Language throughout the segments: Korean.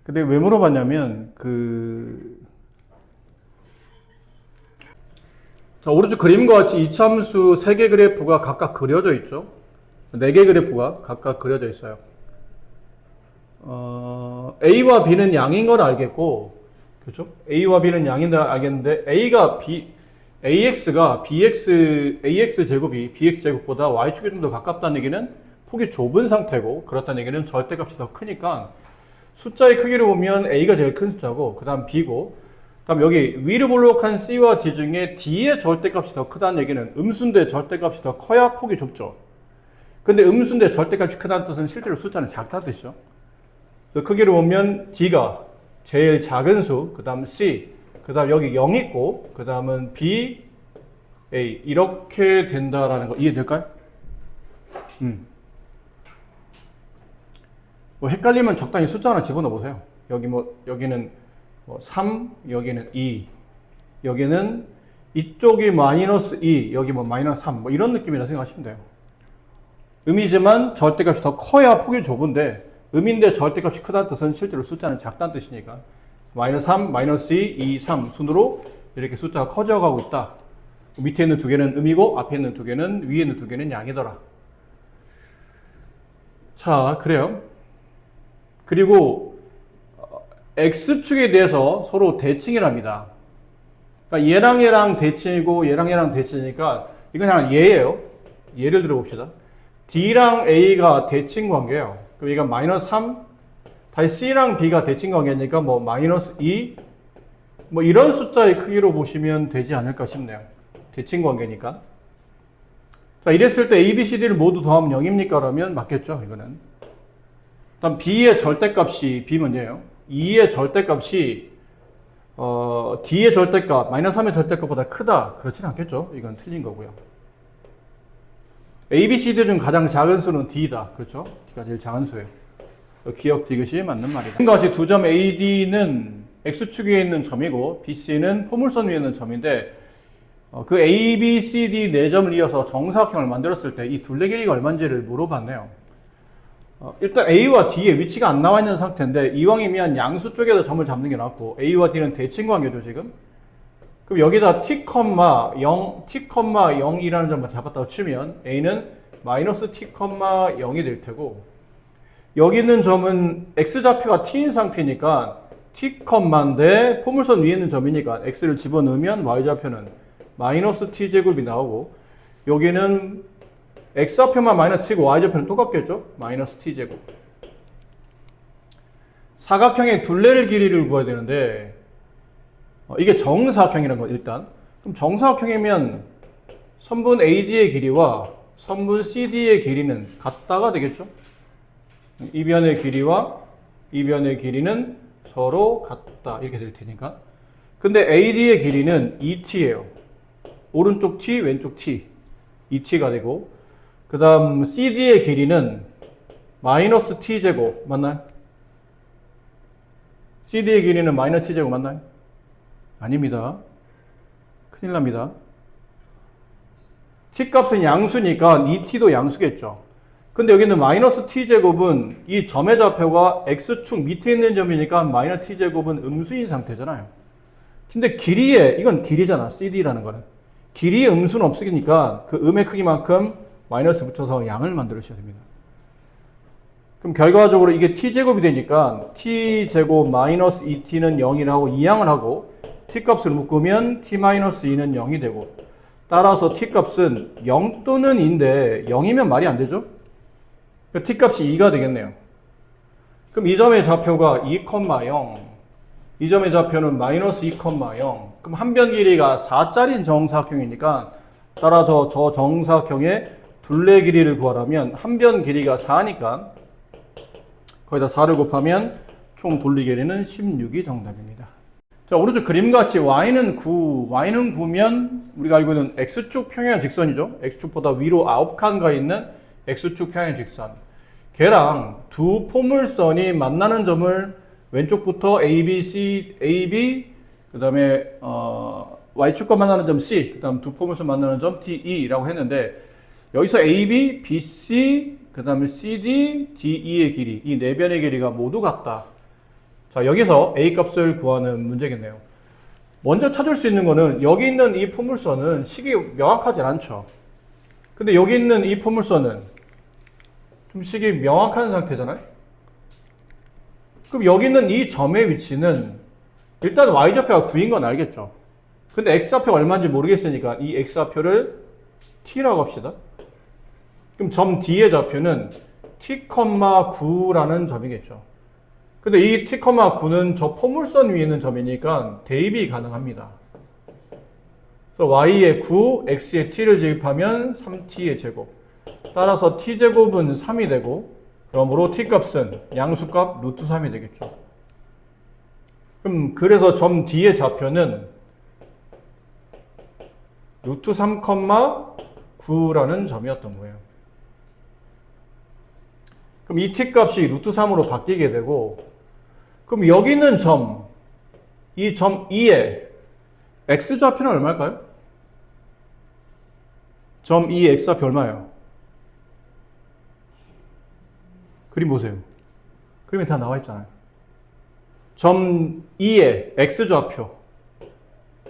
근데 왜 물어봤냐면 자, 오른쪽 그림과 같이 이차함수 3개 그래프가 각각 그려져 있죠. 4개 그래프가 각각 그려져 있어요. A와 B는 양인 걸 알겠고, 그렇죠? A와 B는 양인 걸 알겠는데, AX가 AX 제곱이 BX 제곱보다 Y축이 좀 더 가깝다는 얘기는 폭이 좁은 상태고, 그렇다는 얘기는 절대값이 더 크니까, 숫자의 크기를 보면 A가 제일 큰 숫자고, 그 다음 B고, 그 다음 여기 위로 볼록한 C와 D 중에 D의 절대값이 더 크다는 얘기는 음수인데 절대값이 더 커야 폭이 좁죠. 근데 음수인데 절대값이 크다는 뜻은 실제로 숫자는 작다는 뜻이죠. 크기를 보면 D가 제일 작은 수, 그 다음 C, 그 다음 여기 0 있고, 그 다음은 B, A 이렇게 된다라는 거 이해될까요? 뭐 헷갈리면 적당히 숫자 하나 집어넣어 보세요. 여기는 3, 여기는 2, 여기는 이쪽이 마이너스 2, 여기 마이너스 3, 이런 느낌이라 생각하시면 돼요. 음이지만 절대값이 더 커야 폭이 좁은데, 음인데 절대값이 크다는 뜻은 실제로 숫자는 작다는 뜻이니까 마이너스 3, 마이너스 2, 2, 3 순으로 이렇게 숫자가 커져가고 있다. 밑에 있는 두 개는 음이고 앞에 있는 두 개는 위에 있는 두 개는 양이더라. 자, 그래요. 그리고 X축에 대해서 서로 대칭이랍니다. 그러니까 얘랑 대칭이고 얘랑 대칭이니까 이건 그냥 얘예요. 예를 들어 봅시다. D랑 A가 대칭 관계예요. 그럼 얘가 마이너스 3, 다시 C랑 B가 대칭 관계니까 마이너스 2, 이런 숫자의 크기로 보시면 되지 않을까 싶네요. 대칭 관계니까. 자, 이랬을 때 A, B, C, D를 모두 더하면 0입니까? 그러면 맞겠죠, 이거는. 다음 B의 절대값이, B 문제예요. 2의 절대값이, D의 절대값, 마이너스 3의 절대값보다 크다. 그렇진 않겠죠. 이건 틀린 거고요. A, B, C, D 중 가장 작은 수는 D다. 그렇죠? D가 제일 작은 수예요. 기억 디귿이 맞는 말이다. 지금 같이 두 점 AD는 X축 위에 있는 점이고 BC는 포물선 위에 있는 점인데 그 A, B, C, D 네 점을 이어서 정사각형을 만들었을 때 이 둘레 길이가 얼마인지를 물어봤네요. 일단 A와 D의 위치가 안 나와 있는 상태인데 이왕이면 양수 쪽에다 점을 잡는 게 낫고 A와 D는 대칭 관계죠 지금. 그럼 여기다 T, 0, T, 0이라는 점을 잡았다고 치면 A는 마이너스 T, 0이 될 테고 여기 있는 점은 X좌표가 T인 상태니까 T, 인데 포물선 위에 있는 점이니까 X를 집어넣으면 Y좌표는 마이너스 T제곱이 나오고 여기는 X좌표만 마이너스 T고 Y좌표는 똑같겠죠? 마이너스 T제곱. 사각형의 둘레를 길이를 구해야 되는데 이게 정사각형이라는 거 일단. 그럼 정사각형이면 선분 AD의 길이와 선분 CD의 길이는 같다가 되겠죠? 이 변의 길이와 이 변의 길이는 서로 같다 이렇게 될 테니까. 근데 AD의 길이는 2t예요. 오른쪽 t, 왼쪽 t 2t가 되고 그 다음 CD의 길이는 마이너스 t제곱 맞나요? CD의 길이는 마이너스 t제곱 맞나요? 아닙니다. 큰일 납니다. t값은 양수니까 2t도 양수겠죠. 근데 여기는 마이너스 t제곱은 이 점의 좌표가 x축 밑에 있는 점이니까 마이너스 t제곱은 음수인 상태잖아요. 근데 이건 길이잖아. CD라는 거는. 길이에 음수는 없으니까 그 음의 크기만큼 마이너스 붙여서 양을 만들으셔야 됩니다. 그럼 결과적으로 이게 t제곱이 되니까 t제곱 마이너스 2t는 0이라고 이항을 하고 t값을 묶으면 t-2는 0이 되고 따라서 t값은 0 또는 2인데 0이면 말이 안 되죠? t값이 2가 되겠네요. 그럼 이 점의 좌표가 2, 0, 이 점의 좌표는 마이너스 2, 0. 그럼 한 변 길이가 4짜리 정사각형이니까 따라서 저 정사각형의 둘레 길이를 구하려면 한 변 길이가 4니까 거기다 4를 곱하면 총 둘레 길이는 16이 정답입니다. 자, 오른쪽 그림같이 y는 9면 우리가 알고 있는 x축 평행 직선이죠. x축보다 위로 9칸 가 있는 x축 평행 직선. 걔랑 두 포물선이 만나는 점을 왼쪽부터 AB, 그 다음에 y축과 만나는 점 C, 그 다음 두 포물선 만나는 점 DE라고 했는데 여기서 AB, BC, 그 다음에 CD, DE의 길이, 이 네 변의 길이가 모두 같다. 자, 여기서 A 값을 구하는 문제겠네요. 먼저 찾을 수 있는 거는 여기 있는 이 포물선은 식이 명확하진 않죠. 근데 여기 있는 이 포물선은 좀 식이 명확한 상태잖아요. 그럼 여기 있는 이 점의 위치는 일단 y좌표가 9인 건 알겠죠. 근데 x좌표가 얼마인지 모르겠으니까 이 x좌표를 t라고 합시다. 그럼 점 D의 좌표는 t,9라는 점이겠죠. 근데 이 t,9는 저 포물선 위에 있는 점이니까 대입이 가능합니다. 그래서 y에 9, x에 t를 대입하면 3t의 제곱. 따라서 t제곱은 3이 되고, 그러므로 t값은 양수값 루트 3이 되겠죠. 그래서 점 D의 좌표는 루트 3,9라는 점이었던 거예요. 그럼 이 t값이 루트 3으로 바뀌게 되고, 그럼 여기 있는 점, 이 점 E의 x좌표는 얼마일까요? 점 E의 x좌표 얼마예요? 그림 보세요. 그림에 다 나와 있잖아요. 점 E의 x좌표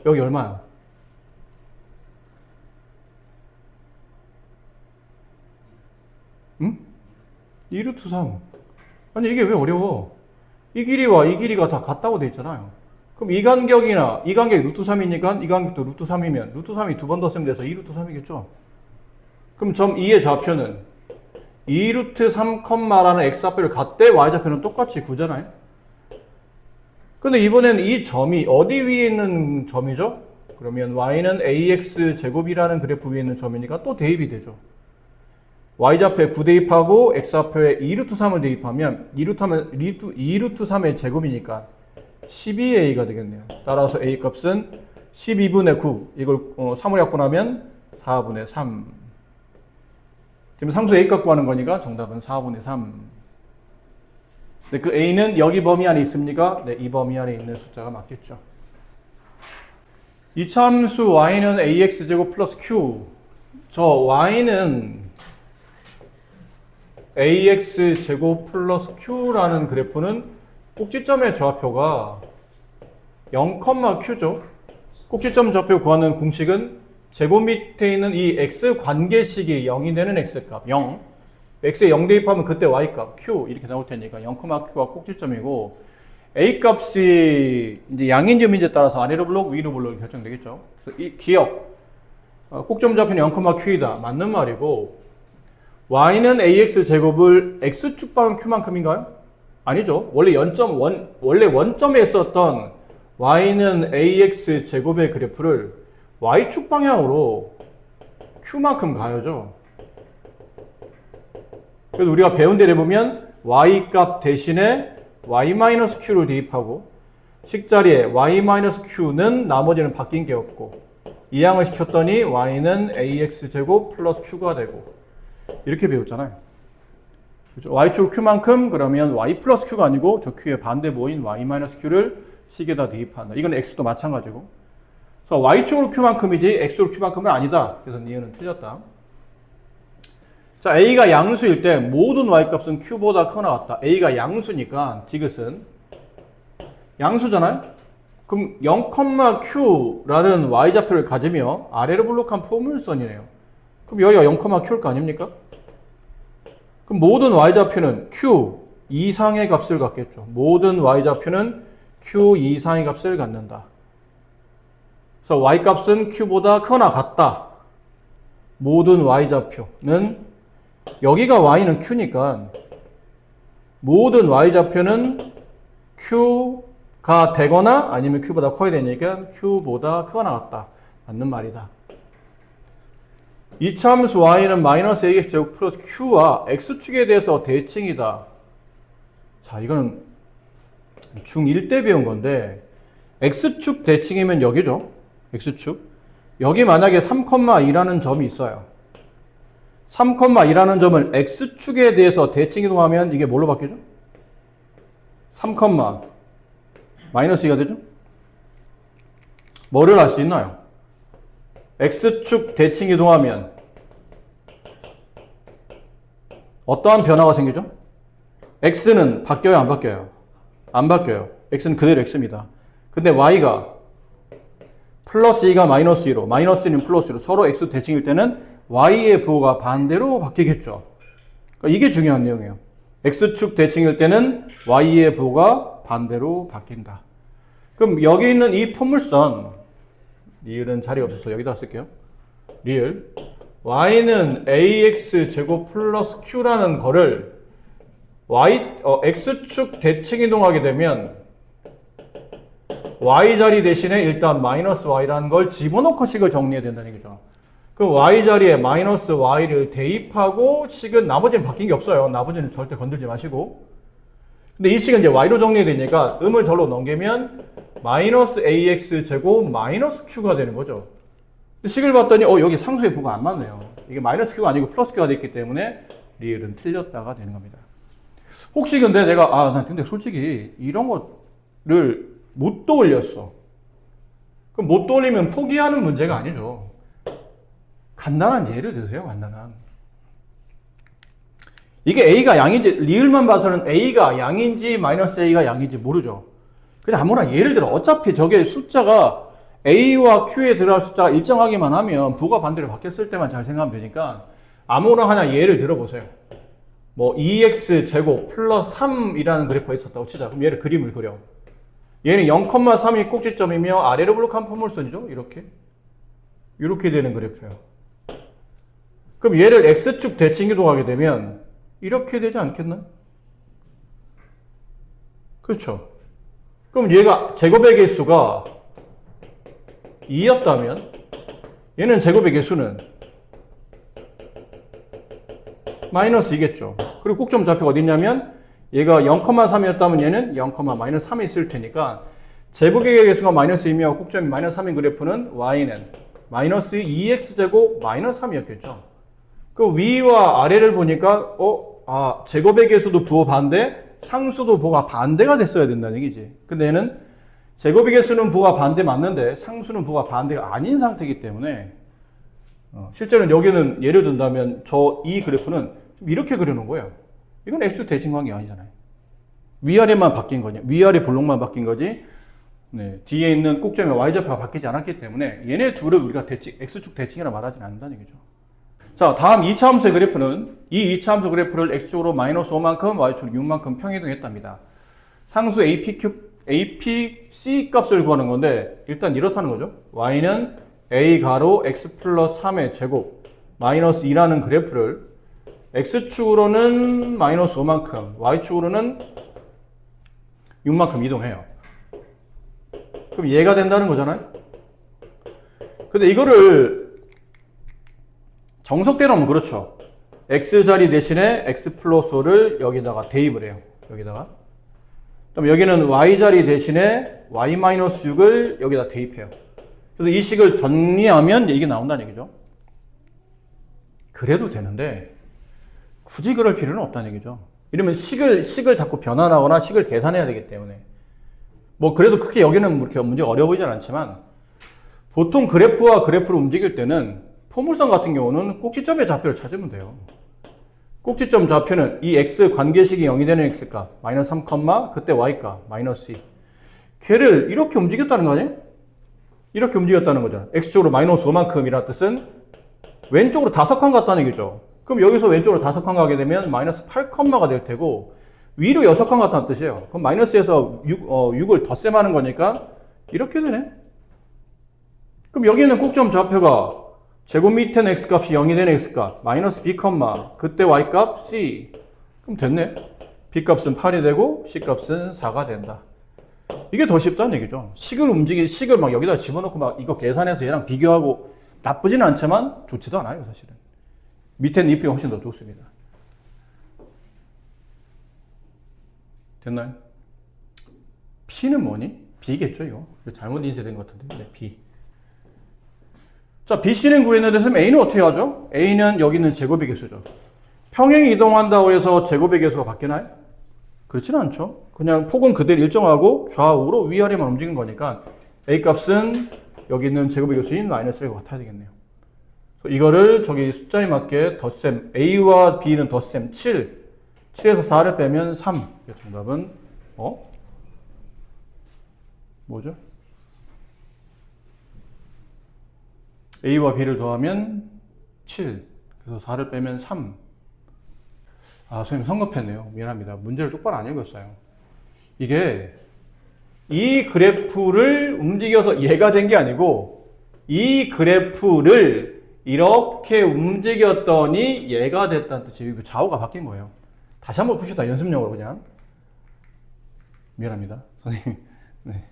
여기 얼마야? 응? 2루트 3. 아니 이게 왜 어려워? 이 길이와 이 길이가 다 같다고 돼 있잖아요. 그럼 이 간격이나 이 간격이 루트 3이니까 이 간격도 루트 3이면 루트 3이 두 번 더 쓰면 돼서 2루트 3이겠죠? 그럼 점 E의 좌표는 2루트 3,라는 x좌표를 갖되 y좌표는 똑같이 9잖아요. 근데 이번에는 이 점이 어디 위에 있는 점이죠? 그러면 y는 ax 제곱이라는 그래프 위에 있는 점이니까 또 대입이 되죠. y좌표에 9 대입하고 x좌표에 2루트 3을 대입하면 2루트 3의 제곱이니까 12a가 되겠네요. 따라서 a 값은 12분의 9 이걸 3으로 약분하면 4분의 3. 지금 상수 a 값 구하는 거니까 정답은 4분의 3. 네, 그 a는 여기 범위 안에 있습니까? 네, 이 범위 안에 있는 숫자가 맞겠죠. 이차함수 y는 ax제곱 플러스 q. 저 y는 ax제곱 플러스 q라는 그래프는 꼭지점의 좌표가 0,q죠. 꼭지점 좌표 구하는 공식은 제곱 밑에 있는 이 x 관계식이 0이 되는 x값 0. x에 0 대입하면 그때 y값 q 이렇게 나올 테니까 0,q가 꼭지점이고 a 값이 이제 양인지 음인지에 따라서 아래로 블록 위로 블록 결정되겠죠. 그래서 이 기억 꼭점 좌표는 0,q이다 맞는 말이고 y는 ax 제곱을 x축 방은 q만큼인가요? 아니죠. 원래 원점에 있었던 y는 ax 제곱의 그래프를 y축 방향으로 q만큼 가야죠. 그래서 우리가 배운 대로 보면 y값 대신에 y-q를 대입하고 식자리에 y-q는 나머지는 바뀐 게 없고 이항을 시켰더니 y는 ax제곱 플러스 q가 되고 이렇게 배웠잖아요. 그렇죠? y축 q만큼 그러면 y 플러스 q가 아니고 저 q의 반대 모인 y-q를 식에다 대입한다. 이건 x도 마찬가지고. 그래서 y축으로 q만큼이지 x로 q만큼은 아니다. 그래서 이해는 틀렸다. 자, a가 양수일 때 모든 y값은 q보다 크거나 같다. a가 양수니까 디귿은 양수잖아요. 그럼 0,q라는 y좌표를 가지며 아래로 블록한 포물선이네요. 그럼 여기가 0,q일 거 아닙니까? 그럼 모든 y좌표는 q 이상의 값을 갖겠죠. 모든 y좌표는 q 이상의 값을 갖는다. 그래서 y값은 q보다 크거나 같다. 모든 y좌표는 여기가 y는 q니까 모든 y좌표는 q가 되거나 아니면 q보다 커야 되니까 q보다 크거나 같다. 맞는 말이다. 이차함수 y는 마이너스 ax제곱 플러스 q와 x축에 대해서 대칭이다. 자, 이건 중1 때 배운 건데 x축 대칭이면 여기죠. x축. 여기 만약에 3,2라는 점이 있어요. 3,2라는 점을 x축에 대해서 대칭 이동하면 이게 뭘로 바뀌죠? 3, 마이너스 2가 되죠? 뭐를 알 수 있나요? x축 대칭 이동하면 어떠한 변화가 생기죠? x는 바뀌어요, 안 바뀌어요? 안 바뀌어요. x는 그대로 x입니다. 근데 y가 플러스 2가 마이너스 2로, 마이너스 1은 플러스 2로 서로 x 대칭일 때는 y의 부호가 반대로 바뀌겠죠. 그러니까 이게 중요한 내용이에요. x축 대칭일 때는 y의 부호가 반대로 바뀐다. 그럼 여기 있는 이 포물선, 리을은 자리가 없어서 여기다 쓸게요. 리을. y는 ax 제곱 플러스 q라는 거를 x축 대칭 이동하게 되면 y자리 대신에 일단 마이너스 y라는 걸 집어넣고 식을 정리해야 된다는 얘기죠. 그럼 y자리에 마이너스 y를 대입하고 식은 나머지는 바뀐 게 없어요. 나머지는 절대 건들지 마시고. 근데 이 식은 이제 y로 정리되니까 음을 절로 넘기면 마이너스 ax 제곱 마이너스 q가 되는 거죠. 식을 봤더니 여기 상수의 부가 안 맞네요. 이게 마이너스 q가 아니고 플러스 q가 됐기 때문에 리을은 틀렸다가 되는 겁니다. 혹시 근데 내가 난 근데 솔직히 이런 거를 못 떠올렸어. 그럼 못 떠올리면 포기하는 문제가 아니죠. 간단한 예를 드세요. 간단한. 이게 a가 양인지 리을만 봐서는 a가 양인지 마이너스 a가 양인지 모르죠. 그냥 아무나 예를 들어 어차피 저게 숫자가 a와 q에 들어갈 숫자가 일정하기만 하면 부가 반대로 바뀌었을 때만 잘 생각하면 되니까 아무나 하나 예를 들어보세요. 뭐 2x 제곱 플러스 3이라는 그래프가 있었다고 치자. 그럼 얘를 그림을 그려. 얘는 0,3이 꼭지점이며 아래로 블록한 포물선이죠. 이렇게 되는 그래프예요. 그럼 얘를 x축 대칭 이동하게 되면 이렇게 되지 않겠나? 그렇죠. 그럼 얘가 제곱의 개수가 2였다면 얘는 제곱의 개수는 마이너스 2겠죠. 그리고 꼭점 좌표가 어디 있냐면 얘가 0,3이었다면 얘는 0,-3이 있을 테니까 제곱의 개수가 마이너스 2며 꼭점이 마이너스 3인 그래프는 y는 마이너스 2x제곱 마이너스 3이었겠죠. 그 위와 아래를 보니까 제곱의 개수도 부호 반대, 상수도 부호가 반대가 됐어야 된다는 얘기지. 근데 얘는 제곱의 개수는 부호가 반대 맞는데 상수는 부호가 반대가 아닌 상태이기 때문에 실제로는 여기는 예를 든다면 이 그래프는 이렇게 그려놓은 거예요. 이건 x 대칭 관계 아니잖아요. 위아래만 바뀐 거냐. 위아래 블록만 바뀐 거지. 네, 뒤에 있는 꼭점의 y좌표가 바뀌지 않았기 때문에 얘네 둘을 우리가 x축 대칭이라 말하지는 않는다는 얘기죠. 자, 다음 2차 함수의 그래프는 이 2차 함수 그래프를 x축으로 마이너스 5만큼, y축으로 6만큼 평이동했답니다. 상수 APC 값을 구하는 건데 일단 이렇다는 거죠. y는 a 가로 x 플러스 3의 제곱 마이너스 2라는 그래프를 x축으로는 마이너스 5만큼, y축으로는 6만큼 이동해요. 그럼 얘가 된다는 거잖아요. 근데 이거를 정석대로 하면 그렇죠. x자리 대신에 x 플러스 5를 여기다가 대입을 해요. 여기다가. 그럼 여기는 y자리 대신에 y 마이너스 6을 여기다 대입해요. 그래서 이 식을 정리하면 이게 나온다는 얘기죠. 그래도 되는데 굳이 그럴 필요는 없다는 얘기죠. 이러면 식을 자꾸 변환하거나 식을 계산해야 되기 때문에 뭐 그래도 크게 여기는 그렇게 문제가 어려워 보이진 않지만 보통 그래프와 그래프를 움직일 때는 포물선 같은 경우는 꼭지점의 좌표를 찾으면 돼요. 꼭지점 좌표는 이 x 관계식이 0이 되는 x값 마이너스 3, 그때 y값 마이너스 2 걔를 이렇게 움직였다는 거 아니에요? 이렇게 움직였다는 거잖아. x축으로 마이너스 5만큼이라는 뜻은 왼쪽으로 5칸 갔다는 얘기죠. 그럼 여기서 왼쪽으로 5칸 가게 되면 마이너스 8컴마가 될 테고 위로 6칸 갔다는 뜻이에요. 그럼 마이너스에서 6을 덧셈하는 거니까 이렇게 되네. 그럼 여기는 꼭점 좌표가 제곱 밑에는 x값이 0이 되는 x값 마이너스 b, 그때 y값 c 그럼 됐네. b값은 8이 되고 c값은 4가 된다. 이게 더 쉽다는 얘기죠. 식을 막 여기다 집어넣고 막 이거 계산해서 얘랑 비교하고 나쁘지는 않지만 좋지도 않아요, 사실은. 밑에는 if가 훨씬 더 좋습니다. 됐나요? P는 뭐니? B겠죠, 이거. 잘못 인쇄된 것 같은데. 네, B. 자, BC는 구했는데, 선생님 A는 어떻게 하죠? A는 여기 있는 제곱의 개수죠. 평행이 이동한다고 해서 제곱의 개수가 바뀌나요? 그렇지는 않죠. 그냥 폭은 그대로 일정하고 좌우로 위아래만 움직이는 거니까 A 값은 여기 있는 제곱의 개수인 마이너스 1과 같아야 되겠네요. 이거를 저기 숫자에 맞게 덧셈, A와 B는 덧셈 7, 7에서 4를 빼면 3. 정답은 뭐죠? A와 B를 더하면 7. 그래서 4를 빼면 3. 아, 선생님 성급했네요. 미안합니다. 문제를 똑바로 안 읽었어요. 이게 이 그래프를 움직여서 얘가 된 게 아니고 이 그래프를 이렇게 움직였더니 얘가 됐다는 뜻이에요. 좌우가 바뀐 거예요. 다시 한번 봅시다. 연습용으로 그냥. 미안합니다. 선생님. 네.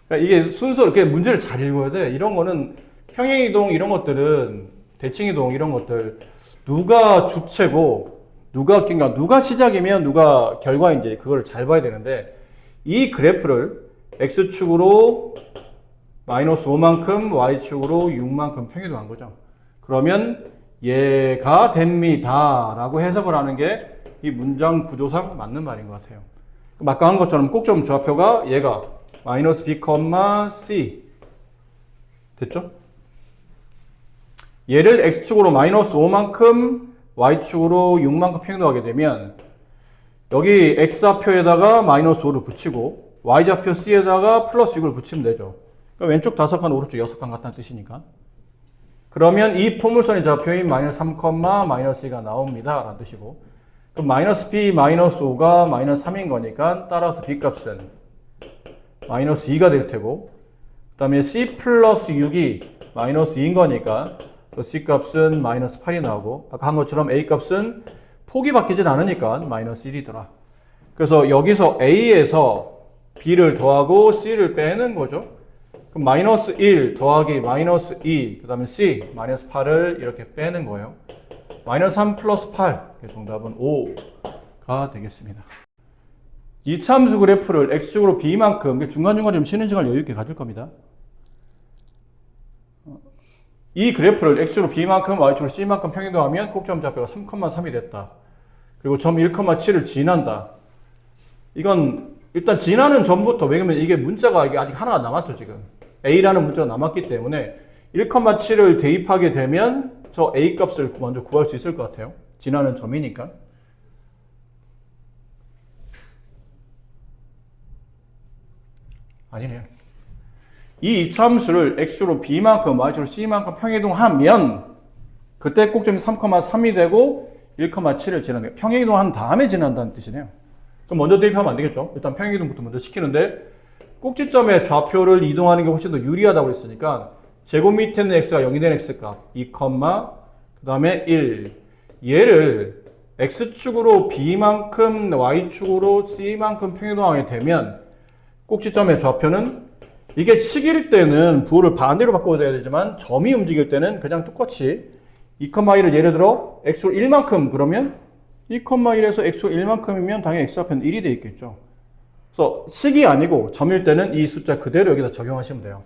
그러니까 이게 순서로 이렇게 문제를 잘 읽어야 돼. 이런 거는 평행이동 이런 것들은 대칭이동 이런 것들 누가 주체고 누가 시작이면 누가 결과인지 그걸 잘 봐야 되는데 이 그래프를 x축으로 마이너스 5만큼 y축으로 6만큼 평행이동한 거죠. 그러면 얘가 됩니다 라고 해석을 하는 게 이 문장 구조상 맞는 말인 것 같아요. 아까 한 것처럼 꼭점 좌표가 얘가 마이너스 b, c 됐죠? 얘를 x축으로 마이너스 5만큼 y축으로 6만큼 평행도하게 되면 여기 x좌표에다가 마이너스 5를 붙이고 y좌표 c에다가 플러스 6을 붙이면 되죠. 그러니까 왼쪽 5칸 오른쪽 6칸 같다는 뜻이니까. 그러면 이 포물선의 좌표인 마이너스 3, 마이너스 2가 나옵니다 라는 뜻이고, 그럼 마이너스 b 마이너스 5가 마이너스 3인 거니까 따라서 b 값은 마이너스 2가 될 테고, 그 다음에 c 플러스 6이 마이너스 2인 거니까 c 값은 마이너스 8이 나오고, 아까 한 것처럼 a 값은 폭이 바뀌진 않으니까 마이너스 1이더라. 그래서 여기서 a에서 b를 더하고 c를 빼는 거죠. 그럼 마이너스 1 더하기 마이너스 2, 그 다음에 c 마이너스 8을 이렇게 빼는 거예요. 마이너스 3 플러스 8, 정답은 5가 되겠습니다. 이 참수 그래프를 x축으로 b만큼 중간중간에 좀 쉬는 시간을 여유 있게 가질 겁니다. 이 그래프를 x축으로 b만큼 y축으로 c만큼 평행도하면 꼭점 좌표가 3,3이 됐다. 그리고 점 1,7을 지난다. 이건 일단 지나는 점부터, 왜냐면 이게 문자가 이게 아직 하나가 남았죠 지금. a라는 문자가 남았기 때문에 1,7을 대입하게 되면 저 a 값을 먼저 구할 수 있을 것 같아요. 지나는 점이니까. 아니네요. 이 이차함수를 x로 b만큼 y로 c만큼 평행이동하면 그때 꼭점이 3,3이 되고 1,7을 지나는 거예요. 평행이동한 다음에 지난다는 뜻이네요. 그럼 먼저 대입하면 안 되겠죠. 일단 평행이동부터 먼저 시키는데 꼭지점의 좌표를 이동하는 게 훨씬 더 유리하다고 했으니까 제곱 밑에는 x가 0이 된 x값 2, 그 다음에 1. 얘를 x축으로 b만큼 y축으로 c만큼 평행이동하게 되면 꼭지점의 좌표는, 이게 식일 때는 부호를 반대로 바꿔야 되지만 점이 움직일 때는 그냥 똑같이 2,1을 예를 들어 x로 1만큼 그러면 2,1에서 x로 1만큼이면 당연히 x좌표는 1이 돼 있겠죠. 그래서 식이 아니고 점일 때는 이 숫자 그대로 여기다 적용하시면 돼요.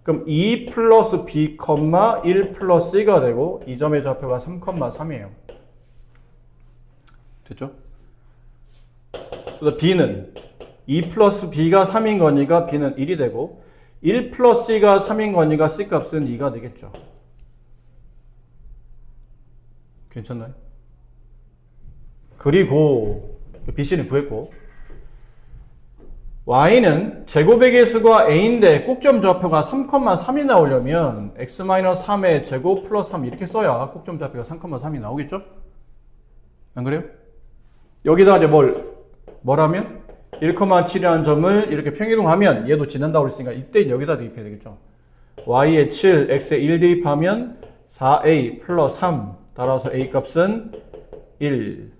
그럼 2 플러스 b, 1 플러스 c가 되고 이 점의 좌표가 3,3이에요. 됐죠? 그래서 b는 2 플러스 b가 3인 거니까 b는 1이 되고 1 플러스 c가 3인 거니까 c 값은 2가 되겠죠. 괜찮나요? 그리고 bc는 구했고 y는 제곱의 개수가 a인데 꼭점 좌표가 3,3이 나오려면 x-3의 제곱 플러스 3 이렇게 써야 꼭점 좌표가 3,3이 나오겠죠? 안 그래요? 여기다 이제 뭐라면 1,7이라는 점을 이렇게 평행이동하면 얘도 지난다고 했으니까 이때 여기다 대입해야 되겠죠. y에 7, x에 1 대입하면 4a 플러스 3 따라서 a 값은 1.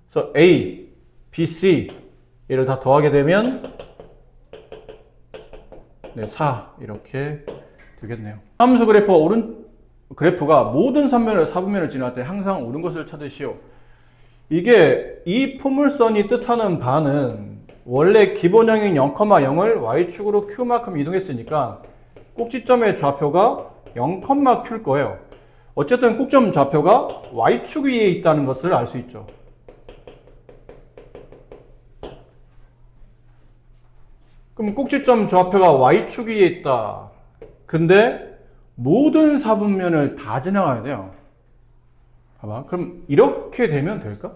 그래서 a, b, c 얘를 다 더하게 되면 4 이렇게 되겠네요. 함수 그래프가 모든 4분면을 지날 때 항상 옳은 것을 찾으시오. 이게 이 포물선이 뜻하는 바는 원래 기본형인 0,0을 y축으로 q만큼 이동했으니까 꼭지점의 좌표가 0,q일 거예요. 어쨌든 꼭점 좌표가 y축 위에 있다는 것을 알 수 있죠. 그럼 꼭지점 좌표가 y축 위에 있다. 근데 모든 4분면을 다 지나가야 돼요. 봐봐. 그럼 이렇게 되면 될까?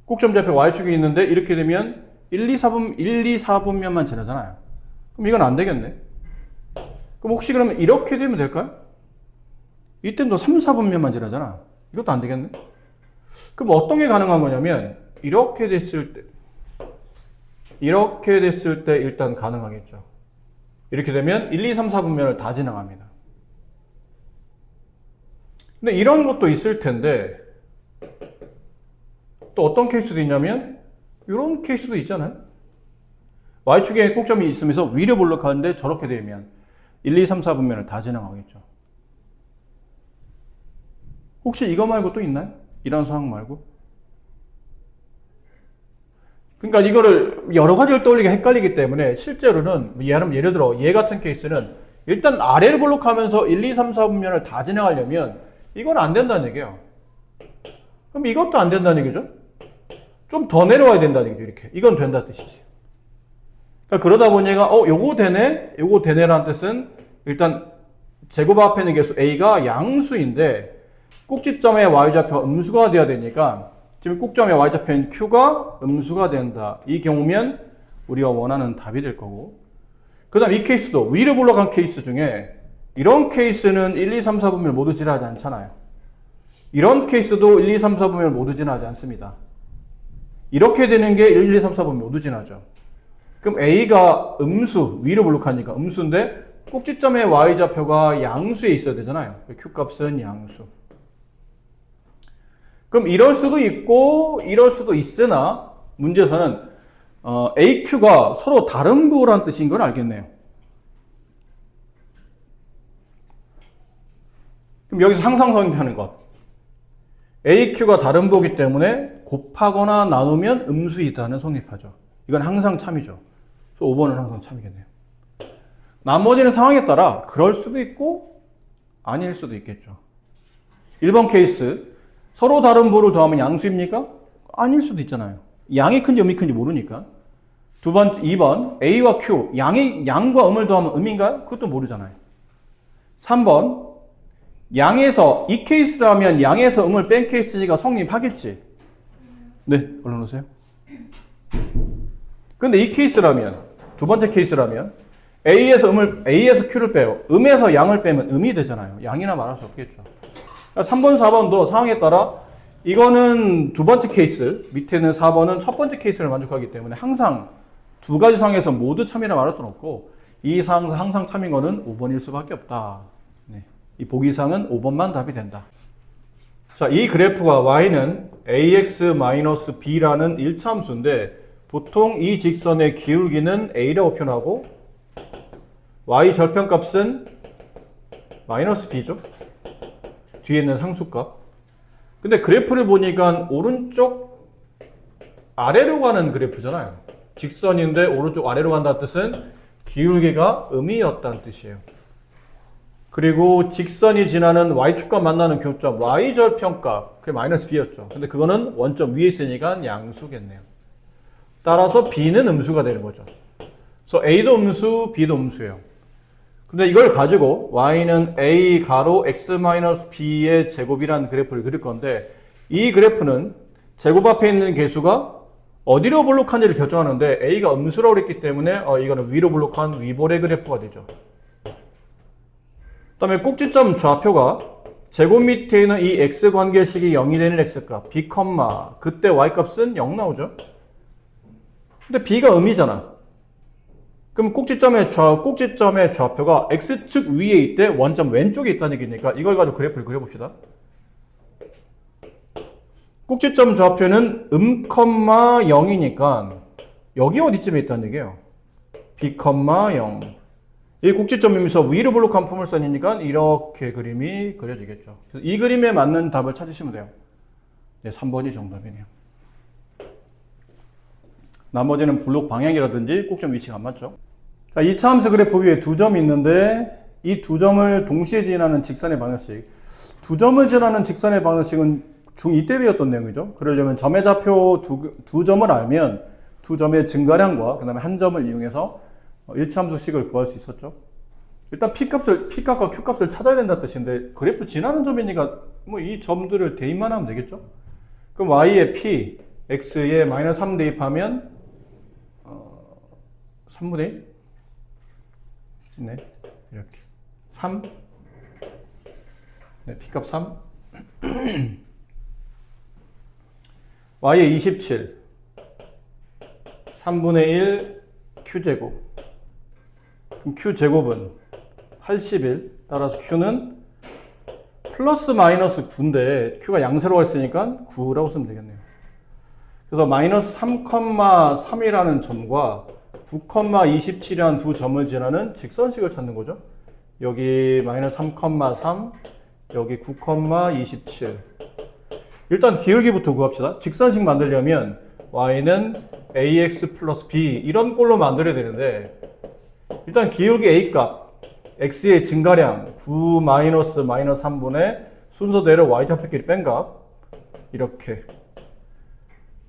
꼭점 좌표 y축이 있는데 이렇게 되면 1, 2, 4분면만 지나잖아요. 그럼 이건 안 되겠네. 그럼 혹시 그러면 이렇게 되면 될까요? 이때는 또 3, 4분면만 지나잖아. 이것도 안 되겠네. 그럼 어떤 게 가능한 거냐면 이렇게 됐을 때 일단 가능하겠죠. 이렇게 되면 1, 2, 3, 4분면을 다 지나갑니다. 근데 이런 것도 있을 텐데 또 어떤 케이스도 있냐면 이런 케이스도 있잖아요. Y축에 꼭점이 있으면서 위로 볼록하는데 저렇게 되면 1, 2, 3, 4분면을 다 지나가겠죠. 혹시 이거 말고 또 있나요? 이런 상황 말고? 그러니까 이거를 여러 가지를 떠올리기 헷갈리기 때문에 실제로는 예를 들어 얘 같은 케이스는 일단 아래를 볼록하면서 1, 2, 3, 4분면을 다 지나가려면 이건 안 된다는 얘기예요. 그럼 이것도 안 된다는 얘기죠. 좀 더 내려와야 된다는 얘기죠. 이렇게. 이건 된다는 뜻이지. 그러니까 그러다 보니까 요거 되네? 요거 되네라는 뜻은 일단 제곱 앞에 있는 개수 A가 양수인데 꼭지점의 y좌표가 음수가 돼야 되니까 지금 꼭점의 y좌표인 Q가 음수가 된다. 이 경우면 우리가 원하는 답이 될 거고 그 다음 이 케이스도 위로 볼록한 케이스 중에 이런 케이스는 1, 2, 3, 4분면 모두 지나지 않잖아요. 이런 케이스도 1, 2, 3, 4분면 모두 지나지 않습니다. 이렇게 되는 게 1, 2, 3, 4분면 모두 지나죠. 그럼 A가 음수, 위로 볼록하니까 음수인데 꼭지점의 y좌표가 양수에 있어야 되잖아요. Q값은 양수. 그럼 이럴 수도 있고 이럴 수도 있으나 문제에서는 AQ가 서로 다른 부호라는 뜻인 걸 알겠네요. 그럼 여기서 항상 성립하는 것. AQ가 다른 부호이기 때문에 곱하거나 나누면 음수이다는 성립하죠. 이건 항상 참이죠. 그래서 5번은 항상 참이겠네요. 나머지는 상황에 따라 그럴 수도 있고 아닐 수도 있겠죠. 1번 케이스 서로 다른 부호를 더하면 양수입니까? 아닐 수도 있잖아요. 양이 큰지 음이 큰지 모르니까. 2번 A와 Q 양과 음을 더하면 음인가요? 그것도 모르잖아요. 3번 양에서 이 케이스라면 양에서 음을 뺀 케이스니까 성립하겠지. 네, 얼른 오세요. 근데 이 케이스라면 두 번째 케이스라면 A에서 Q를 빼요. 음에서 양을 빼면 음이 되잖아요. 양이나 말할 수 없겠죠. 3번, 4번도 상황에 따라 이거는 두 번째 케이스, 밑에는 4번은 첫 번째 케이스를 만족하기 때문에 항상 두 가지 상황에서 모두 참이라 말할 수는 없고 이 상황에서 항상 참인 거는 5번일 수밖에 없다. 네. 이 보기상은 5번만 답이 된다. 자, 이 그래프가 y는 ax-b라는 1차 함수인데 보통 이 직선의 기울기는 a라고 표현하고 y 절편값은 -b죠. 뒤에 있는 상수값. 근데 그래프를 보니까 오른쪽 아래로 가는 그래프잖아요. 직선인데 오른쪽 아래로 간다는 뜻은 기울기가 음이었다는 뜻이에요. 그리고 직선이 지나는 y축과 만나는 교점 y절편값 그게 -b였죠. 근데 그거는 원점 위에 있으니까 양수겠네요. 따라서 b는 음수가 되는 거죠. 그래서 a도 음수, b도 음수예요. 근데 이걸 가지고 y는 a 가로 x-b의 제곱이라는 그래프를 그릴 건데 이 그래프는 제곱 앞에 있는 개수가 어디로 볼록한지를 결정하는데 a가 음수라고 그랬기 때문에 이거는 위로 볼록한 위볼의 그래프가 되죠. 그 다음에 꼭지점 좌표가 제곱 밑에 있는 이 x 관계식이 0이 되는 x값 b, 그때 y값은 0 나오죠. 근데 b가 음이잖아. 그럼 꼭지점의 좌표가 x축 위에 있대 원점 왼쪽에 있다는 얘기니까 이걸 가지고 그래프를 그려봅시다. 꼭지점 좌표는 0이니까 여기 어디쯤에 있다는 얘기예요. b, 0. 이 꼭지점이면서 위로 볼록한 포물선이니까 이렇게 그림이 그려지겠죠. 그래서 이 그림에 맞는 답을 찾으시면 돼요. 네, 3번이 정답이네요. 나머지는 블록 방향이라든지 꼭점 위치가 안 맞죠. 자, 2차 함수 그래프 위에 두 점이 있는데 이 두 점을 동시에 지나는 직선의 방정식. 두 점을 지나는 직선의 방정식은 중2 때 배웠던 내용이죠. 그러려면 점의 좌표 두 점을 알면 두 점의 증가량과 그 다음에 한 점을 이용해서 1차 함수식을 구할 수 있었죠. 일단 P값과 Q값을 찾아야 된다는 뜻인데 그래프 지나는 점이니까 뭐 이 점들을 대입만 하면 되겠죠. 그럼 Y에 P, X에 -3 대입하면 3분의 1? 네, 이렇게 3. 네, P값 3. Y의 27. 3분의 1 Q제곱. 그럼 Q제곱은 81. 따라서 Q는 플러스 마이너스 9인데 Q가 양세로가 있으니까 9라고 쓰면 되겠네요. 그래서 마이너스 3,3이라는 점과 9,27이라는 두 점을 지나는 직선식을 찾는 거죠. 여기 마이너스 3,3, 여기 9,27. 일단 기울기부터 구합시다. 직선식 만들려면 y는 ax 플러스 b 이런 꼴로 만들어야 되는데 일단 기울기 a 값 x의 증가량 9 마이너스 3분의 순서대로 y좌표끼리 뺀 값 이렇게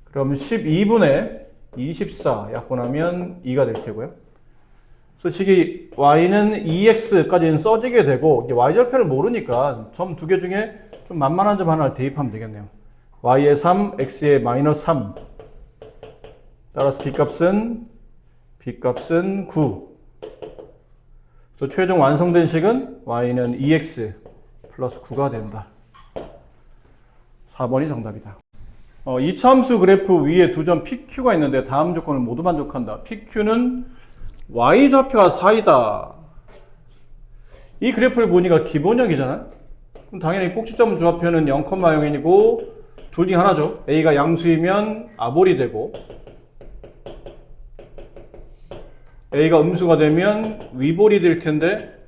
그러면 12분의 24 약분하면 2가 될 테고요. 솔직히 y는 2x까지는 써지게 되고 y좌표를 모르니까 점 두 개 중에 좀 만만한 점 하나를 대입하면 되겠네요. y의 3, x의 마이너스 3 따라서 b값은 9. 그래서 최종 완성된 식은 y는 2x 플러스 9가 된다. 4번이 정답이다. 이차함수 그래프 위에 두 점 PQ가 있는데 다음 조건을 모두 만족한다. PQ는 y좌표가 4이다. 이 그래프를 보니까 기본형이잖아요. 그럼 당연히 꼭지점 좌표는 0,0이고 둘 중 하나죠. A가 양수이면 아볼이 되고 A가 음수가 되면 위볼이 될 텐데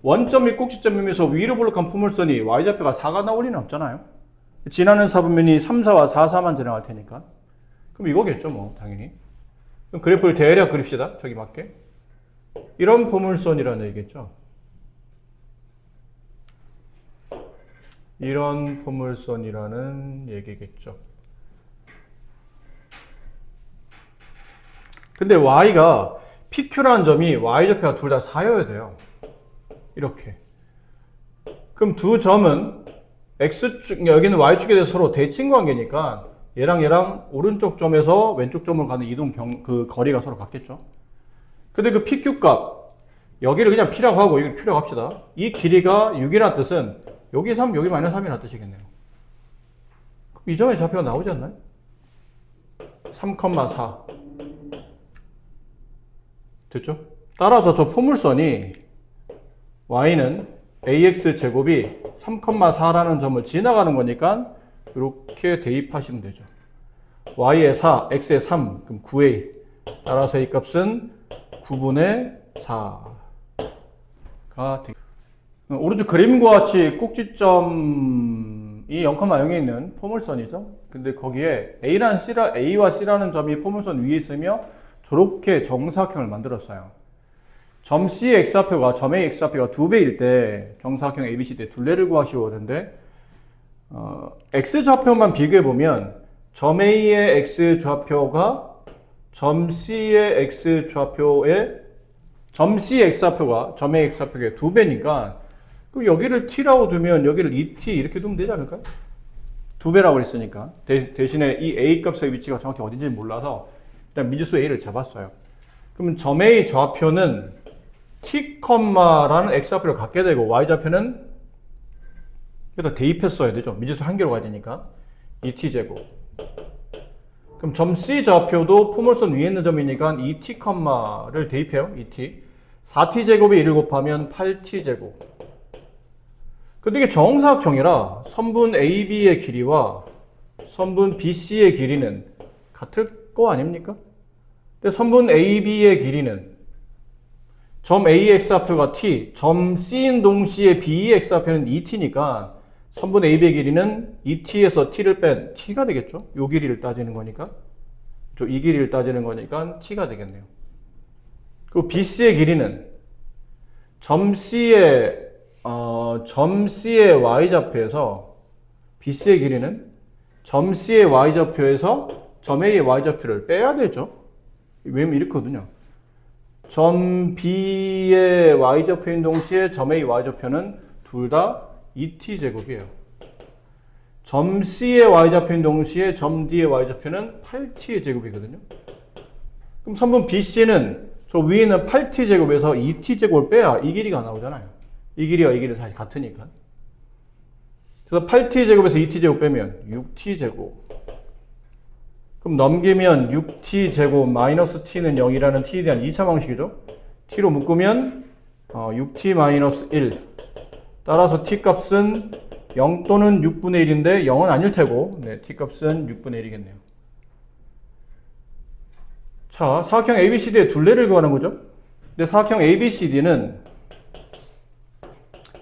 원점이 꼭지점이면서 위로 볼록한 포물선이 y좌표가 4가 나올 리는 없잖아요. 지나는 사분면이 3, 4와 4, 4만 지나갈 테니까. 그럼 이거겠죠, 뭐, 당연히. 그럼 그래프를 대략 그립시다. 저기 맞게. 이런 포물선이라는 얘기겠죠. 이런 포물선이라는 얘기겠죠. 근데 y가 PQ라는 점이 y좌표가 둘 다 4여야 돼요. 이렇게. 그럼 두 점은 x축, 여기는 y축에 대해서 서로 대칭 관계니까 얘랑 오른쪽 점에서 왼쪽 점으로 가는 이동 그 거리가 서로 같겠죠. 근데 그 PQ 값, 여기를 그냥 P라고 하고 이걸 Q라고 합시다. 이 길이가 6이라는 뜻은 여기 3, 여기 마이너스 3이라는 뜻이겠네요. 그럼 이 점의 좌표가 나오지 않나요? 3,4. 됐죠? 따라서 저 포물선이 y는 ax 제곱이 3,4라는 점을 지나가는 거니까 이렇게 대입하시면 되죠. y의 4, x의 3, 그럼 9a. 따라서 이 값은 9분의 4가 되겠습니다. 오른쪽 그림과 같이 꼭지점이 0,0에 있는 포물선이죠. 근데 거기에 A와 C라는 점이 포물선 위에 있으며 저렇게 정사각형을 만들었어요. 점 C의 x좌표가 점 A의 x좌표가 2배일 때 정사각형 ABC 때 둘레를 구하시오 하는데 x좌표만 비교해보면 점 A의 x좌표가 점 C의 x좌표의 점 C의 x좌표가 점 A의 x좌표의 2배니까 그럼 여기를 t라고 두면 여기를 2t 이렇게 두면 되지 않을까요? 2배라고 했으니까 대신에 이 a 값의 위치가 정확히 어딘지 몰라서 일단 미지수 a를 잡았어요. 그러면 점 A 좌표는 t, 라는 x좌표를 갖게 되고 y좌표는 여기다 대입했어야 되죠. 미지수 한 개로 가야 되니까 2t제곱. 그럼 점 C 좌표도 포물선 위에 있는 점이니까 2t, 를 대입해요. 2t. 4t제곱에 1을 곱하면 8t제곱. 근데 이게 정사각형이라 선분 AB의 길이와 선분 BC의 길이는 같을 거 아닙니까? 근데 선분 AB의 길이는 점 A의 x좌표가 t, 점 C인 동시에 B의 x좌표는 2t니까 선분 AB의 길이는 2t에서 t를 뺀 t가 되겠죠? 요 길이를 따지는 거니까. 이 길이를 따지는 거니까 t가 되겠네요. 그리고 BC의 길이는 점 C의 y좌표에서 BC의 길이는 점 C의 y좌표에서 점 A의 y좌표를 빼야 되죠. 왜냐면 이렇거든요. 점 B의 y좌표인 동시에 점 A y좌표는 둘 다 2t제곱이에요. 점 C의 y좌표인 동시에 점 D의 y좌표는 8t의 제곱이거든요. 그럼 선분 BC는 저 위에 있는 8t제곱에서 2t제곱을 빼야 이 길이가 나오잖아요. 이 길이와 이 길이 사실 같으니까. 그래서 8t제곱에서 2t제곱 빼면 6t제곱. 그럼 넘기면 6t제곱 마이너스 t는 0이라는 t에 대한 2차 방식이죠. t로 묶으면 6t 마이너스 1. 따라서 t 값은 0 또는 6분의 1인데 0은 아닐 테고, 네, t 값은 6분의 1이겠네요. 자, 사각형 ABCD의 둘레를 구하는 거죠. 근데 사각형 ABCD는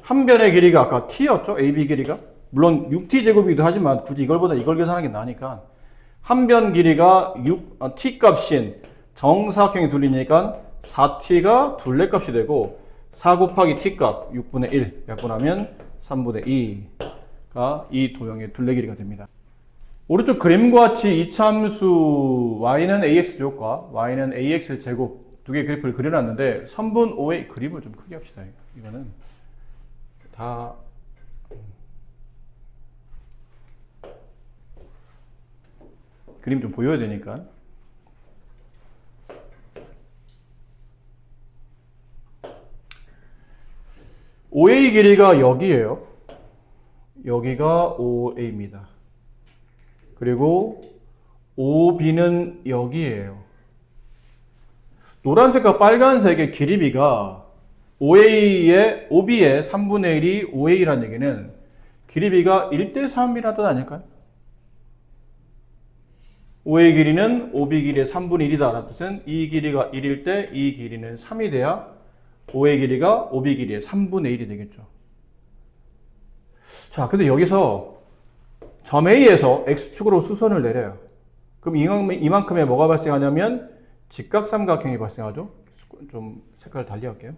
한 변의 길이가 아까 t였죠. AB 길이가. 물론 6t제곱이기도 하지만 굳이 이걸보다 이걸 계산하는 게 나으니까 한 변 길이가 t 값인 정사각형이 둘리니까 4t가 둘레 값이 되고 4 곱하기 t 값 6분의 1 약분하면 3분의 2가 이 도형의 둘레 길이가 됩니다. 오른쪽 그림과 같이 이차함수 y는 ax 제곱과 y는 ax 제곱 두 개의 그래프를 그려놨는데 3분 5의 그림을 좀 크게 합시다. 이거는 다 그림 좀 보여야 되니까. OA 길이가 여기에요. 여기가 OA입니다. 그리고 OB는 여기에요. 노란색과 빨간색의 길이비가 OB의 3분의 1이 OA라는 얘기는 길이비가 1대3이라는 뜻 아닐까요? OA 길이는 OB 길이의 3분의 1이다 라는 뜻은 이 길이가 1일 때 이 길이는 3이 돼야 OA 길이가 OB 길이의 3분의 1이 되겠죠. 자, 근데 여기서 점 A에서 X축으로 수선을 내려요. 그럼 이만큼에 뭐가 발생하냐면 직각삼각형이 발생하죠. 좀 색깔 달리 할게요.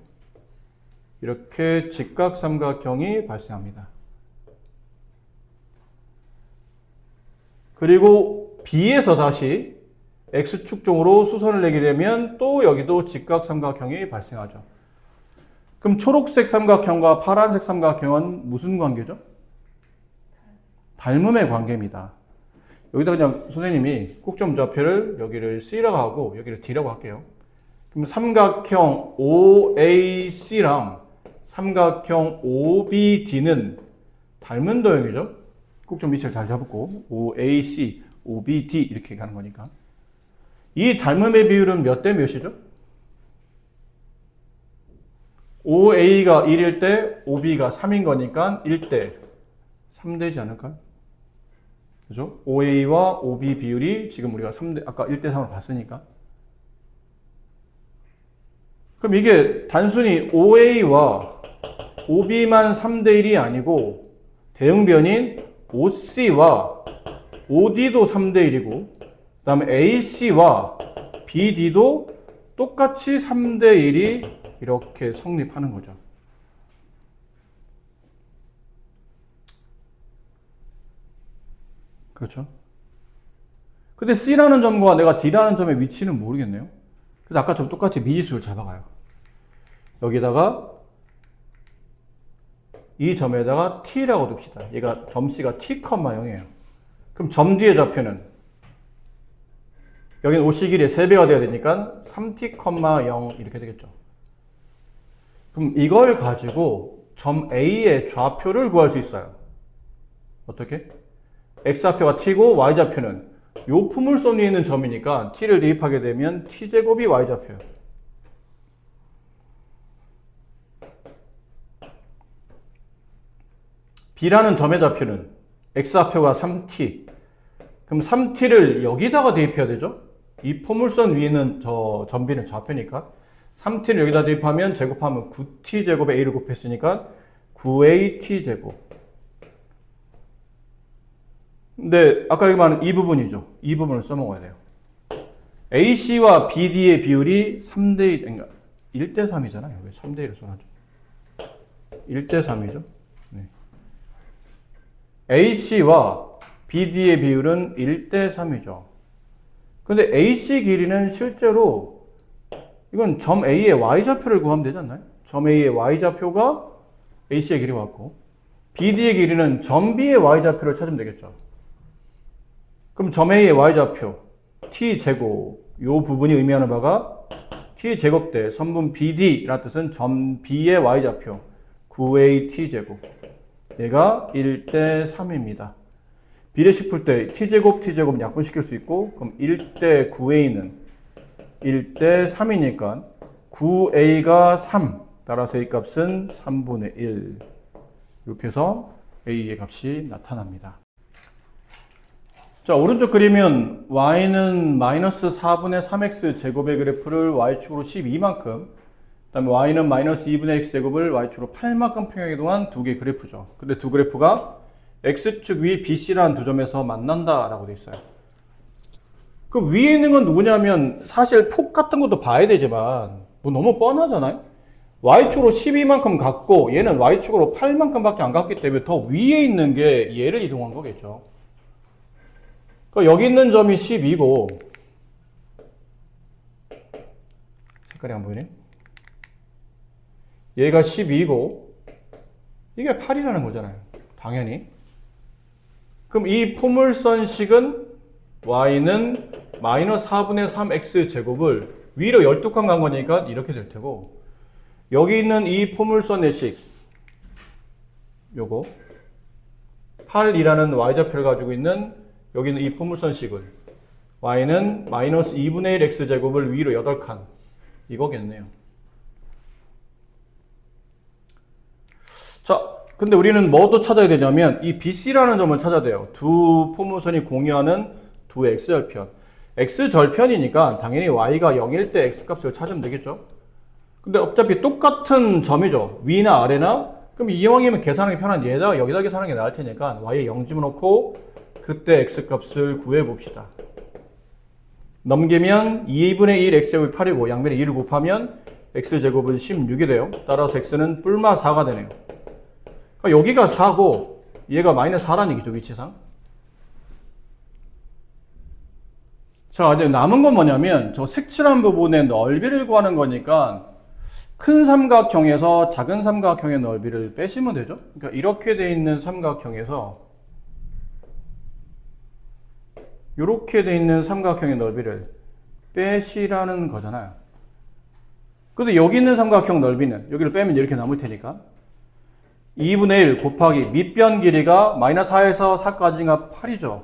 이렇게 직각삼각형이 발생합니다. 그리고 B에서 다시 X축 쪽으로 수선을 내게 되면 또 여기도 직각삼각형이 발생하죠. 그럼 초록색 삼각형과 파란색 삼각형은 무슨 관계죠? 닮음의 관계입니다. 여기다 그냥 선생님이 꼭점좌표를 여기를 C라고 하고 여기를 D라고 할게요. 그럼 삼각형 OAC랑 삼각형 OBD는 닮은 도형이죠. 꼭점 위치를 잘 잡고 OAC, OBD 이렇게 가는 거니까. 이 닮음의 비율은 몇 대 몇이죠? OA가 1일 때 OB가 3인 거니까 1대 3 되지 않을까요? 그죠? OA와 OB 비율이 지금 우리가 3대, 아까 1대 3으로 봤으니까. 그럼 이게 단순히 OA와 OB만 3대 1이 아니고 대응변인 OC와 OD도 3대 1이고 그 다음에 AC와 BD도 똑같이 3대 1이 이렇게 성립하는 거죠. 그렇죠? 근데 C라는 점과 내가 D라는 점의 위치는 모르겠네요. 그래서 아까처럼 똑같이 미지수를 잡아가요. 여기다가 이 점에다가 T라고 둡시다. 얘가 점 C가 T, 0이에요. 그럼 점 뒤의 좌표는 여기는 OC 길이의 3배가 돼야 되니까 3T, 0 이렇게 되겠죠. 그럼 이걸 가지고 점 A의 좌표를 구할 수 있어요. 어떻게? X좌표가 T고 Y좌표는 요 포물선 위에 있는 점이니까 T를 대입하게 되면 T제곱이 Y좌표예요. B라는 점의 좌표는 X좌표가 3T. 그럼 3T를 여기다가 대입해야 되죠? 이 포물선 위에 있는 저 점 B는 좌표니까 3T를 여기다 대입하면 제곱하면 9T제곱에 A를 곱했으니까 9AT제곱. 근데 아까 여기 말한 이 부분이죠. 이 부분을 써먹어야 돼요. AC와 BD의 비율이 3대1, 그러니까 1대3이잖아요. 왜 3대1을 써놨죠? 1대3이죠. 네. AC와 BD의 비율은 1대3이죠. 근데 AC 길이는 실제로 이건 점 A의 Y좌표를 구하면 되지 않나요? 점 A의 Y좌표가 AC의 길이 왔고 BD의 길이는 점 B의 Y좌표를 찾으면 되겠죠. 그럼 점 A의 Y좌표 T제곱 요 부분이 의미하는 바가 t제곱 대 선분 BD라는 뜻은 점 B의 y좌표 9a t제곱 얘가 1대 3입니다. 비례식 풀 때 t제곱 약분시킬 수 있고 그럼 1대 9a는 1대 3이니까 9a가 3 따라서 a 값은 3분의 1 이렇게 해서 a의 값이 나타납니다. 자, 오른쪽 그림은 y는 마이너스 4분의 3x 제곱의 그래프를 y축으로 12만큼 그 다음에 y는 마이너스 2분의 x 제곱을 y축으로 8만큼 평행이동한 두 개의 그래프죠. 근데 두 그래프가 x축 위 BC라는 두 점에서 만난다 라고 되어 있어요. 그럼 위에 있는 건 누구냐면 사실 폭 같은 것도 봐야 되지만 뭐 너무 뻔하잖아요. y축으로 12만큼 갔고 얘는 y축으로 8만큼 밖에 안 갔기 때문에 더 위에 있는 게 얘를 이동한 거겠죠. 그러니까 여기 있는 점이 12고 색깔이 안 보이네. 얘가 12고 이게 8이라는 거잖아요. 당연히. 그럼 이 포물선식은 y는 마이너스 4분의 3x 제곱을 위로 12칸 간 거니까 이렇게 될 테고 여기 있는 이 포물선의 식 요거 8이라는 y좌표를 가지고 있는 여기는 이 포물선식을 y는 마이너스 2분의 1 x제곱을 위로 8칸 이거겠네요. 자, 근데 우리는 뭐도 찾아야 되냐면 이 BC라는 점을 찾아야 돼요. 두 포물선이 공유하는 두 x절편. x절편이니까 당연히 y가 0일 때 x값을 찾으면 되겠죠. 근데 어차피 똑같은 점이죠. 위나 아래나. 그럼 이왕이면 계산하기 편한 얘다 여기다 계산하는 게 나을 테니까 y에 0 집어넣고 그때 x값을 구해봅시다. 넘기면 2분의 1 x제곱이 8이고 양변에 2를 곱하면 x제곱은 16이 돼요. 따라서 x는 뿔마 4가 되네요. 그러니까 여기가 4고 얘가 마이너스 4라는 얘기죠. 위치상. 자, 이제 남은 건 뭐냐면 저 색칠한 부분의 넓이를 구하는 거니까 큰 삼각형에서 작은 삼각형의 넓이를 빼시면 되죠. 그러니까 이렇게 돼 있는 삼각형에서 이렇게 돼 있는 삼각형의 넓이를 빼시라는 거잖아요. 근데 여기 있는 삼각형 넓이는 여기를 빼면 이렇게 남을 테니까 2분의 1 곱하기 밑변 길이가 마이너스 4에서 4까지가 8이죠.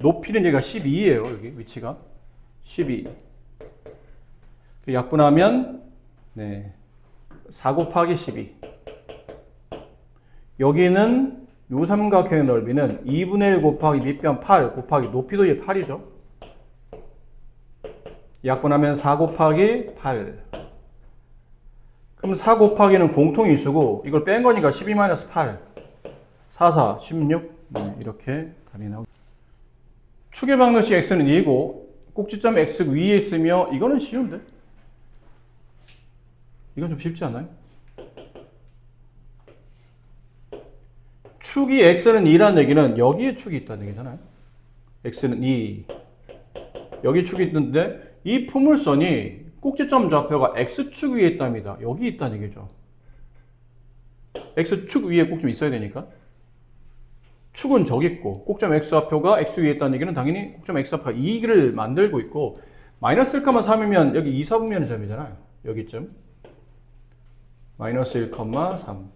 높이는 얘가 12예요. 여기 위치가 12. 약분하면 4 곱하기 12. 여기는 요 삼각형의 넓이는 2분의 1 곱하기 밑변 8 곱하기 높이도 얘 8이죠. 약분하면 4 곱하기 8. 그럼 4 곱하기는 공통인수고 이걸 뺀 거니까 12-8. 4, 4, 16. 이렇게 답이 나오죠. 축의 방정식 x는 2고 꼭지점 x 위에 있으며 이거는 쉬운데? 이건 좀 쉽지 않나요? 축이 x는 2라는 얘기는 여기에 축이 있다는 얘기잖아요. x는 2. 여기 축이 있는데 이 포물선이 꼭지점 좌표가 x축 위에 있답니다. 여기 있다는 얘기죠. x축 위에 꼭 좀 있어야 되니까. 축은 저기 있고 꼭점 x좌표가 x 위에 있다는 얘기는 당연히 꼭점 x좌표가 2를 만들고 있고 마이너스 1,3이면 여기 2, 4분면의 점이잖아요. 여기쯤. 마이너스 1,3.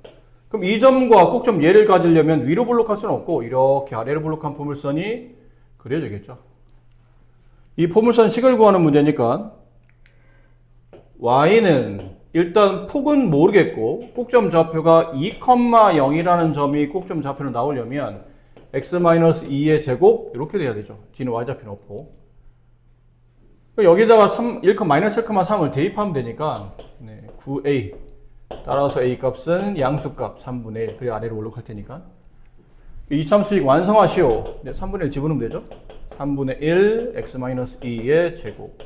그럼 이 점과 꼭점 얘를 가지려면 위로 블록할 수는 없고 이렇게 아래로 블록한 포물선이 그려지겠죠. 이 포물선 식을 구하는 문제니까 y는 일단 폭은 모르겠고 꼭점 좌표가 2,0이라는 점이 꼭점 좌표로 나오려면 x-2의 제곱 이렇게 돼야 되죠. 뒤는 y좌표는 없고 여기다가 1,-1,3을 대입하면 되니까 9a 따라서 a 값은 양수값 3분의 1 그리고 아래로 올라갈 테니까 이 참수식 완성하시오. 3분의 1 집어넣으면 되죠. 3분의 1 x-2의 제곱.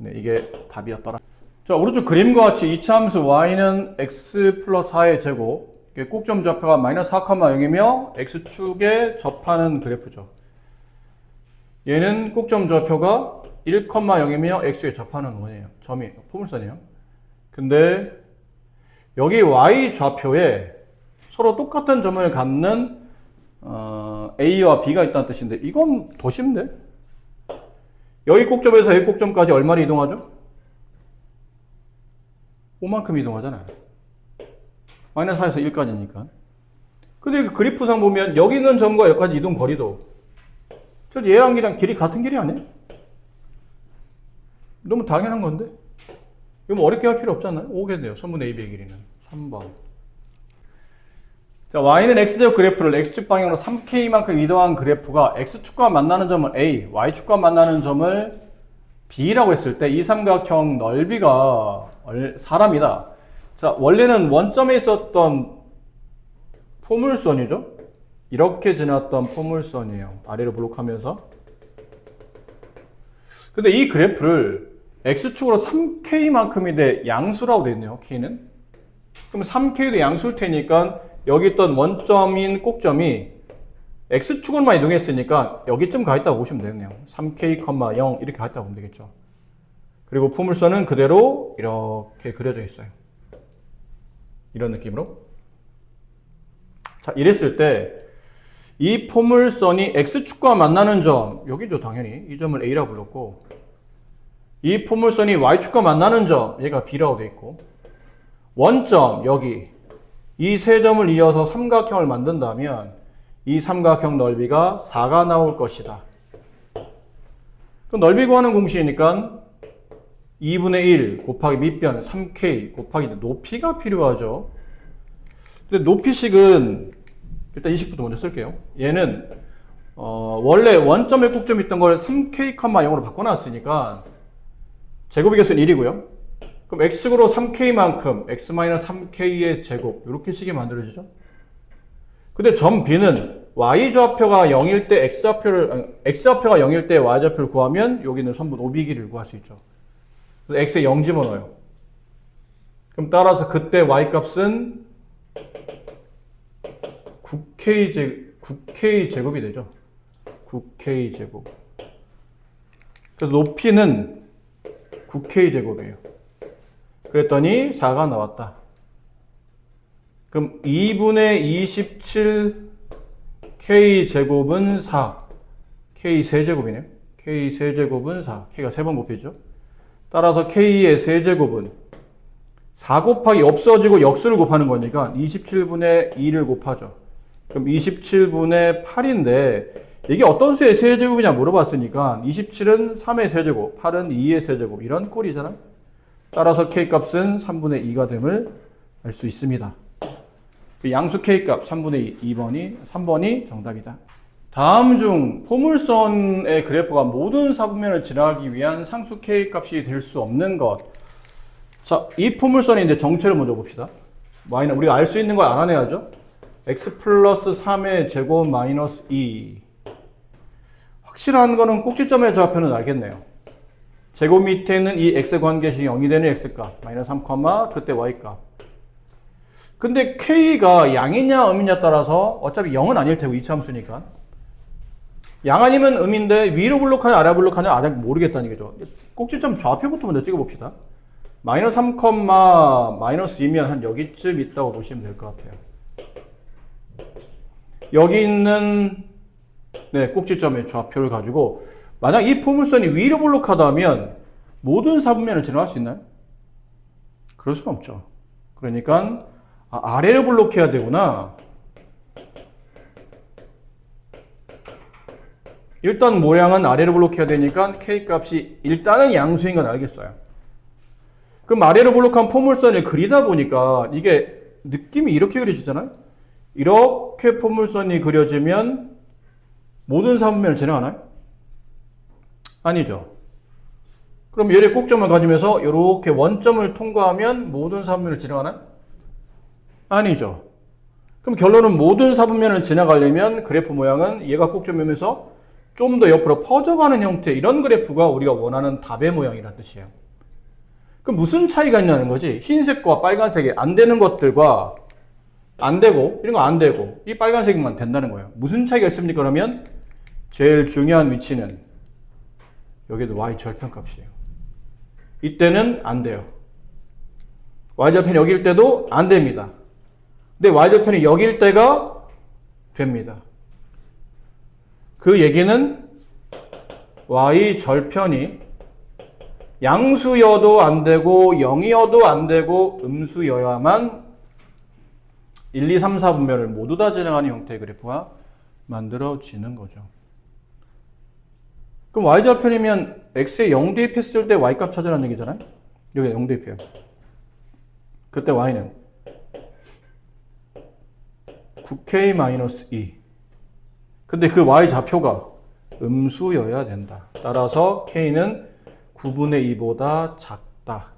이게 답이었더라. 자, 오른쪽 그림과 같이 이차함수 y는 x 플러스 4의 제곱 꼭점 좌표가 마이너스 4,0이며 x축에 접하는 그래프죠. 얘는 꼭점 좌표가 1,0이며 x에 접하는 거예요. 점이 포물선이에요. 근데 여기 y 좌표에 서로 똑같은 점을 갖는 a와 b가 있다는 뜻인데 이건 더 쉽네. 여기 꼭점에서 여기 꼭점까지 얼마를 이동하죠? 5만큼 이동하잖아요. 마이너스 4에서 1까지니까. 근데 그 그래프상 보면 여기 있는 점과 여기까지 이동 거리도 저 얘랑 길이 같은 길이 아니에요? 너무 당연한 건데? 이거 뭐 어렵게 할 필요 없잖아요. 5겠네요. 선분 AB의 길이는. 3번. 자, y는 x제곱 그래프를 x축 방향으로 3k만큼 이동한 그래프가 x축과 만나는 점을 a, y축과 만나는 점을 b라고 했을 때 이 삼각형 넓이가 사람이다. 자, 원래는 원점에 있었던 포물선이죠. 이렇게 지났던 포물선이에요. 아래로 블록하면서. 근데 이 그래프를 x축으로 3k만큼인데 양수라고 되어 있네요. k는. 그럼 3k도 양수일 테니까 여기 있던 원점인 꼭점이 x축으로만 이동했으니까 여기쯤 가 있다고 보시면 되겠네요. 3k, 0 이렇게 가 있다고 보면 되겠죠. 그리고 포물선은 그대로 이렇게 그려져 있어요. 이런 느낌으로. 자, 이랬을 때 이 포물선이 x축과 만나는 점, 여기죠 당연히. 이 점을 a라고 불렀고, 이 포물선이 y축과 만나는 점, 얘가 b라고 돼 있고, 원점 여기 이 세 점을 이어서 삼각형을 만든다면 이 삼각형 넓이가 4가 나올 것이다. 그럼 넓이 구하는 공식이니까 2분의 1 곱하기 밑변 3k 곱하기 높이가 필요하죠. 근데 높이식은 일단 이 식부터 먼저 쓸게요. 얘는 원래 원점에 꼭점이 있던 걸 3k, 0으로 바꿔놨으니까 제곱이겠으면 1이고요. 그럼 x축으로 3k만큼 x-3k의 제곱 이렇게 식이 만들어지죠. 근데 점 b는 y좌표가 0일 때 x좌표가 0일 때 y좌표를 구하면 여기는 선분 OB기를 구할 수 있죠. 그래서 x에 0 집어넣어요. 그럼 따라서 그때 y 값은 9k 제곱이 되죠. 9k 제곱. 그래서 높이는 9k 제곱이에요. 그랬더니 4가 나왔다. 그럼 2분의 27k 제곱은 4. k 세제곱이네요. k 세제곱은 4. k가 3번 곱해지죠. 따라서 k의 세제곱은 4 곱하기 없어지고 역수를 곱하는 거니까 27분의 2를 곱하죠. 그럼 27분의 8인데 이게 어떤 수의 세제곱이냐 물어봤으니까 27은 3의 세제곱, 8은 2의 세제곱 이런 꼴이잖아. 따라서 k값은 3분의 2가 됨을 알 수 있습니다. 양수 k값 3분의 3번이 정답이다. 다음 중 포물선의 그래프가 모든 사분면을 지나가기 위한 상수 k값이 될 수 없는 것. 자, 이 포물선인데 정체를 먼저 봅시다. y는 우리가 알 수 있는 걸 알아내야죠. x 플러스 3의 제곱 마이너스 2. 확실한 거는 꼭지점의 좌표는 알겠네요. 제곱 밑에 있는 이 x 관계식이 0이 되는 x값, 마이너스 3, 그때 y값. 근데 k가 양이냐 음이냐 따라서 어차피 0은 아닐 테고 이차함수니까. 양 아니면 음인데 위로 블록하냐 아래 블록하냐 아직 모르겠다는 얘기죠. 꼭지점 좌표부터 먼저 찍어봅시다. 마이너스 3, 마이너스 2면 한 여기쯤 있다고 보시면 될 것 같아요. 여기 있는 꼭지점의 좌표를 가지고 만약 이 포물선이 위로 블록하다면 모든 사분면을 지나갈 수 있나요? 그럴 수는 없죠. 그러니까 아래로 블록해야 되구나. 일단 모양은 아래로 블록해야 되니까 k값이 일단은 양수인 건 알겠어요. 그럼 아래로 블록한 포물선을 그리다 보니까 이게 느낌이 이렇게 그려지잖아요. 이렇게 포물선이 그려지면 모든 사분면을 지나가나요? 아니죠. 그럼 얘를 꼭점을 가지면서 이렇게 원점을 통과하면 모든 사분면을 지나가나요? 아니죠. 그럼 결론은 모든 사분면을 지나가려면 그래프 모양은 얘가 꼭점이면서 좀 더 옆으로 퍼져가는 형태, 이런 그래프가 우리가 원하는 답의 모양이라는 뜻이에요. 그럼 무슨 차이가 있냐는 거지. 흰색과 빨간색이 안 되는 것들과 안 되고, 이런 거 안 되고, 이 빨간색만 된다는 거예요. 무슨 차이가 있습니까? 그러면 제일 중요한 위치는 여기도 y 절편값이에요. 이때는 안 돼요. y 절편이 여기일 때도 안 됩니다. 근데 y 절편이 여기일 때가 됩니다. 그 얘기는 y 절편이 양수여도 안 되고 0이어도 안 되고 음수여야만 1, 2, 3, 4분면을 모두 다 진행하는 형태의 그래프가 만들어지는 거죠. 그럼 y좌표이면 x에 0 대입했을 때 y값 찾으라는 얘기잖아요. 여기 0 대입해요. 그때 y는 9k-2. 근데 그 y좌표가 음수여야 된다. 따라서 k는 9분의 2보다 작다.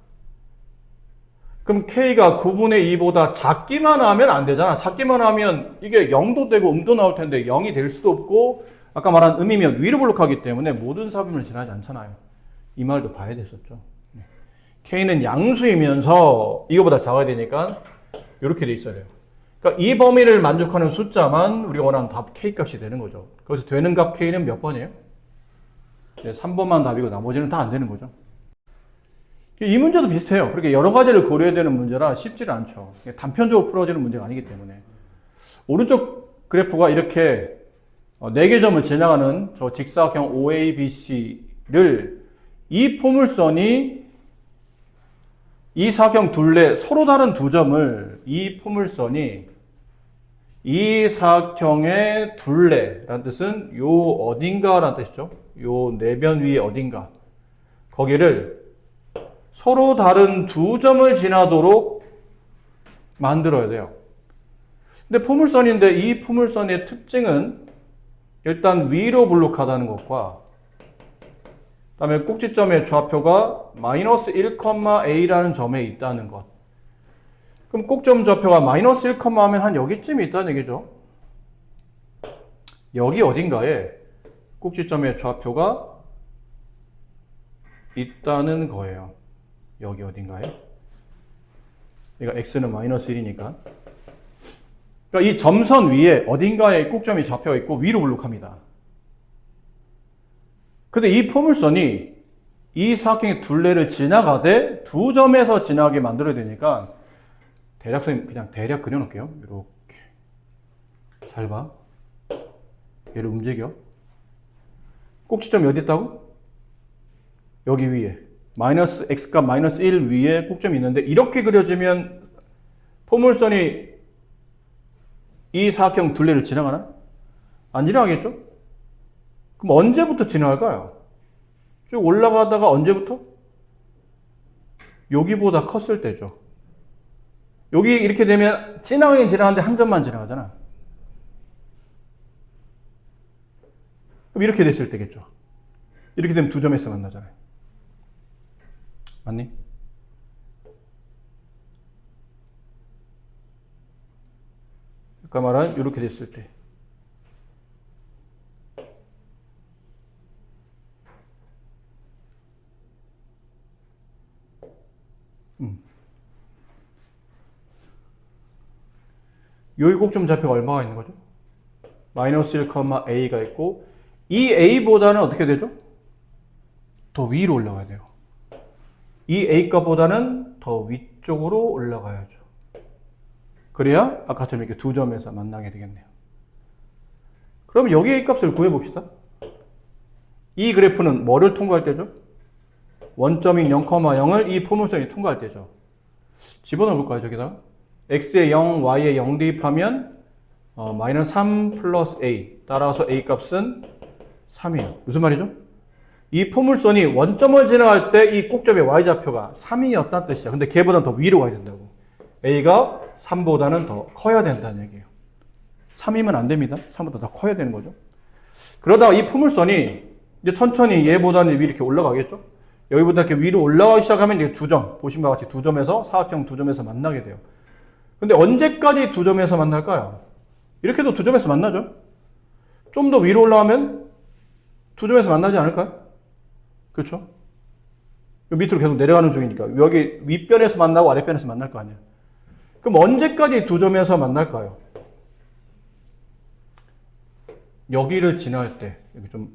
그럼 k가 9분의 2보다 작기만 하면 안 되잖아. 작기만 하면 이게 0도 되고 음도 나올 텐데 0이 될 수도 없고 아까 말한 음이면 위로 블록하기 때문에 모든 사분면을 지나지 않잖아요. 이 말도 봐야 됐었죠. k는 양수이면서 이거보다 작아야 되니까 이렇게 돼 있어야 돼요. 그러니까 이 범위를 만족하는 숫자만 우리가 원하는 답 k 값이 되는 거죠. 거기서 되는 값 k는 몇 번이에요? 3번만 답이고 나머지는 다 안 되는 거죠. 이 문제도 비슷해요. 그렇게 여러 가지를 고려해야 되는 문제라 쉽지는 않죠. 단편적으로 풀어지는 문제가 아니기 때문에. 오른쪽 그래프가 이렇게 4개 점을 지나가는 저 직사각형 OABC를 이 포물선이 이 사각형 둘레 서로 다른 두 점을 이 포물선이 이 사각형의 둘레라는 뜻은 요 어딘가라는 뜻이죠. 요 내변 위에 어딘가. 거기를 서로 다른 두 점을 지나도록 만들어야 돼요. 근데 포물선인데 이 포물선의 특징은 일단 위로 블록하다는 것과 그다음에 꼭지점의 좌표가 마이너스 1,a라는 점에 있다는 것. 그럼 꼭점 좌표가 마이너스 1, 하면 한 여기쯤에 있다는 얘기죠. 여기 어딘가에 꼭지점의 좌표가 있다는 거예요. 여기 어딘가에. 그러니까 x는 마이너스 1이니까. 그러니까 이 점선 위에 어딘가에 꼭점이 좌표가 있고 위로 블록합니다. 근데 이 포물선이 이 사각형의 둘레를 지나가되 두 점에서 지나가게 만들어야 되니까 대략선 그냥 대략 그려놓을게요. 이렇게 잘 봐. 얘를 움직여. 꼭지점이 어디 있다고? 여기 위에 마이너스 x값 마이너스 1 위에 꼭점이 있는데 이렇게 그려지면 포물선이 이 사각형 둘레를 지나가나? 안 지나가겠죠? 그럼 언제부터 지나갈까요? 쭉 올라가다가 언제부터? 여기보다 컸을 때죠. 여기 이렇게 되면 지나가긴 지나가는데 한 점만 지나가잖아. 그럼 이렇게 됐을 때겠죠. 이렇게 되면 두 점에서 만나잖아요. 맞니? 아까 말한 이렇게 됐을 때. 여기 꼭점 좌표가 얼마가 있는 거죠? 마이너스 1, a가 있고 이 a보다는 어떻게 되죠? 더 위로 올라가야 돼요. 이 a 값보다는 더 위쪽으로 올라가야죠. 그래야 아까처럼 이렇게 두 점에서 만나게 되겠네요. 그럼 여기 a 값을 구해봅시다. 이 그래프는 뭐를 통과할 때죠? 원점인 0,0을 이 포물선이 통과할 때죠. 집어넣어볼까요, 저기다가? x에 0, y에 0 대입하면 마이너스 3 플러스 a. 따라서 a 값은 3이에요. 무슨 말이죠? 이 포물선이 원점을 지나갈 때 이 꼭점의 y좌표가 3이었다는 뜻이야. 근데 걔보다는 더 위로 가야 된다고. a가 3보다는 더 커야 된다는 얘기예요. 3이면 안 됩니다. 3보다 더 커야 되는 거죠. 그러다가 이 포물선이 이제 천천히 얘보다는 위로 이렇게 올라가겠죠? 여기보다 이렇게 위로 올라가기 시작하면 이제 두 점, 보신 바와 같이 두 점에서 사각형 두 점에서 만나게 돼요. 근데 언제까지 두 점에서 만날까요? 이렇게도 두 점에서 만나죠? 좀 더 위로 올라가면 두 점에서 만나지 않을까요? 그렇죠? 밑으로 계속 내려가는 중이니까 여기 윗변에서 만나고 아랫변에서 만날 거 아니에요. 그럼 언제까지 두 점에서 만날까요? 여기를 지날 때 여기 좀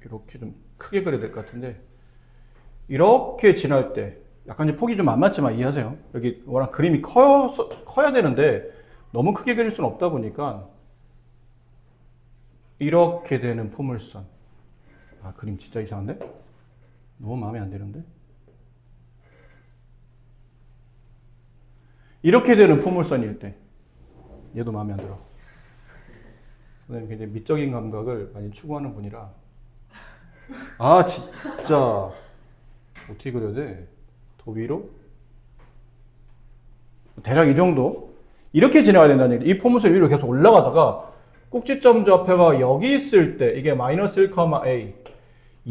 이렇게 좀 크게 그려야 될 것 같은데 이렇게 지날 때 약간 이제 폭이 좀 안 맞지만 이해하세요. 여기 워낙 그림이 커야 되는데 너무 크게 그릴 수는 없다 보니까 이렇게 되는 포물선. 아, 그림 진짜 이상한데? 너무 마음에 안 드는데? 이렇게 되는 포물선일 때 얘도 마음에 안 들어. 선생님 굉장히 미적인 감각을 많이 추구하는 분이라 아 진짜 어떻게 그려야 돼? 더 위로? 대략 이 정도? 이렇게 지나가야 된다는 얘기. 이 포물선 위로 계속 올라가다가 꼭지점 좌표가 여기 있을 때 이게 마이너스 1, a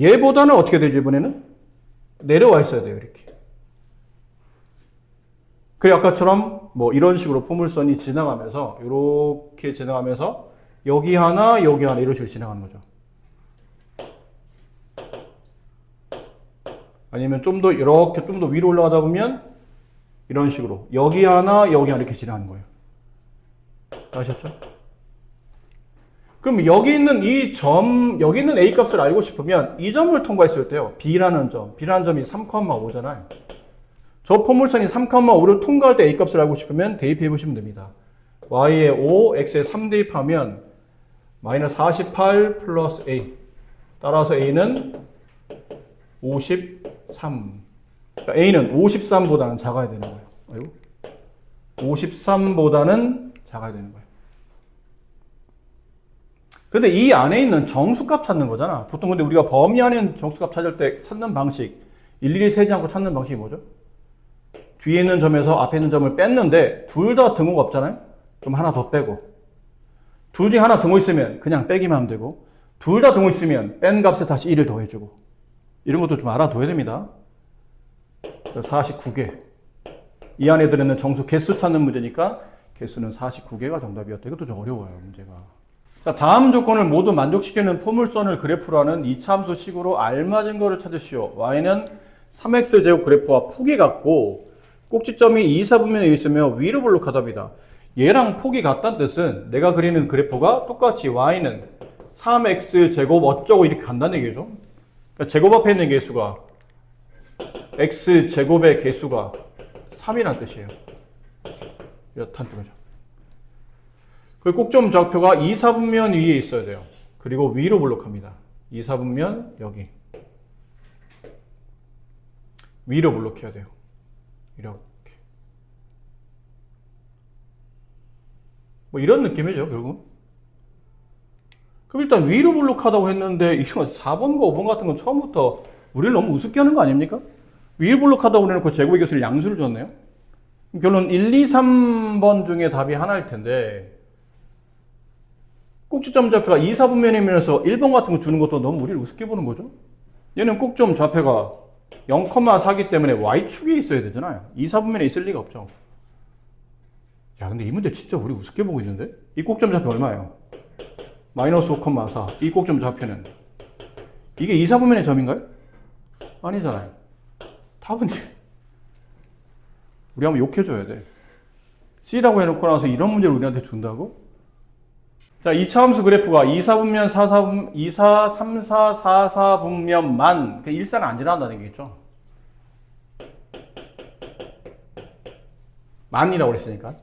얘보다는 어떻게 되죠? 이번에는 내려와 있어야 돼요. 이렇게. 그 아까처럼 뭐 이런 식으로 포물선이 지나가면서 이렇게 지나가면서 여기 하나 이런 식으로 지나가는 거죠. 아니면 좀 더 이렇게 좀 더 위로 올라가다 보면 이런 식으로 여기 하나 이렇게 지나가는 거예요. 아셨죠? 그럼 여기 있는 이 점, 여기 있는 A 값을 알고 싶으면 이 점을 통과했을 때요. B라는 점이 3,5잖아요. 저 포물선이 3,5를 통과할 때 A 값을 알고 싶으면 대입해 보시면 됩니다. Y에 5, X에 3 대입하면 마이너스 48 플러스 A. 따라서 A는 53. 그러니까 A는 53보다는 작아야 되는 거예요. 아이고. 53보다는 작아야 되는 거예요. 근데 이 안에 있는 정수값 찾는 거잖아. 보통 근데 우리가 범위 안에 있는 정수값 찾을 때 찾는 방식, 일일이 세지 않고 찾는 방식이 뭐죠? 뒤에 있는 점에서 앞에 있는 점을 뺐는데 둘 다 등호가 없잖아요? 그럼 하나 더 빼고. 둘 중에 하나 등호 있으면 그냥 빼기만 하면 되고, 둘 다 등호 있으면 뺀 값에 다시 1을 더해주고. 이런 것도 좀 알아둬야 됩니다. 49개. 이 안에 들어있는 정수 개수 찾는 문제니까 개수는 49개가 정답이었다. 이것도 좀 어려워요, 문제가. 자, 다음 조건을 모두 만족시키는 포물선을 그래프로 하는 2차 함수 식으로 알맞은 거를 찾으시오. y는 3x제곱 그래프와 폭이 같고 꼭지점이 2, 4분면에 있으며 위로 볼록하답니다. 얘랑 폭이 같다는 뜻은 내가 그리는 그래프가 똑같이 y는 3x제곱 어쩌고 이렇게 간다는 얘기죠. 그러니까 제곱 앞에 있는 개수가 x제곱의 개수가 3이라는 뜻이에요. 이렇다는 뜻이죠. 그 꼭점 좌표가 2, 4분면 위에 있어야 돼요. 그리고 위로 볼록합니다. 2, 4분면 여기. 위로 볼록해야 돼요. 이렇게. 뭐 이런 느낌이죠, 결국. 그럼 일단 위로 볼록하다고 했는데 이거 4번과 5번 같은 건 처음부터 우리를 너무 우습게 하는 거 아닙니까? 위로 볼록하다고 해놓고 제곱의 개수를 양수를 줬네요. 결론 1, 2, 3번 중에 답이 하나일 텐데 꼭지점 좌표가 2, 4분면이면서 1번 같은 거 주는 것도 너무 우리를 우습게 보는 거죠. 얘는 꼭점 좌표가 0,4기 때문에 Y축에 있어야 되잖아요. 2, 4분면에 있을 리가 없죠. 야, 근데 이 문제 진짜 우리 우습게 보고 있는데? 이 꼭점 좌표 얼마예요? 마이너스 5,4. 이 꼭점 좌표는 이게 2, 4분면의 점인가요? 아니잖아요. 답은 우리 한번 욕해줘야 돼. C라고 해놓고 나서 이런 문제를 우리한테 준다고? 자, 2차 함수 그래프가 2, 4분면, 2, 4, 3, 4, 4, 4분면만 일사는 안 지나간다는 얘기겠죠. 만이라고 그랬으니까.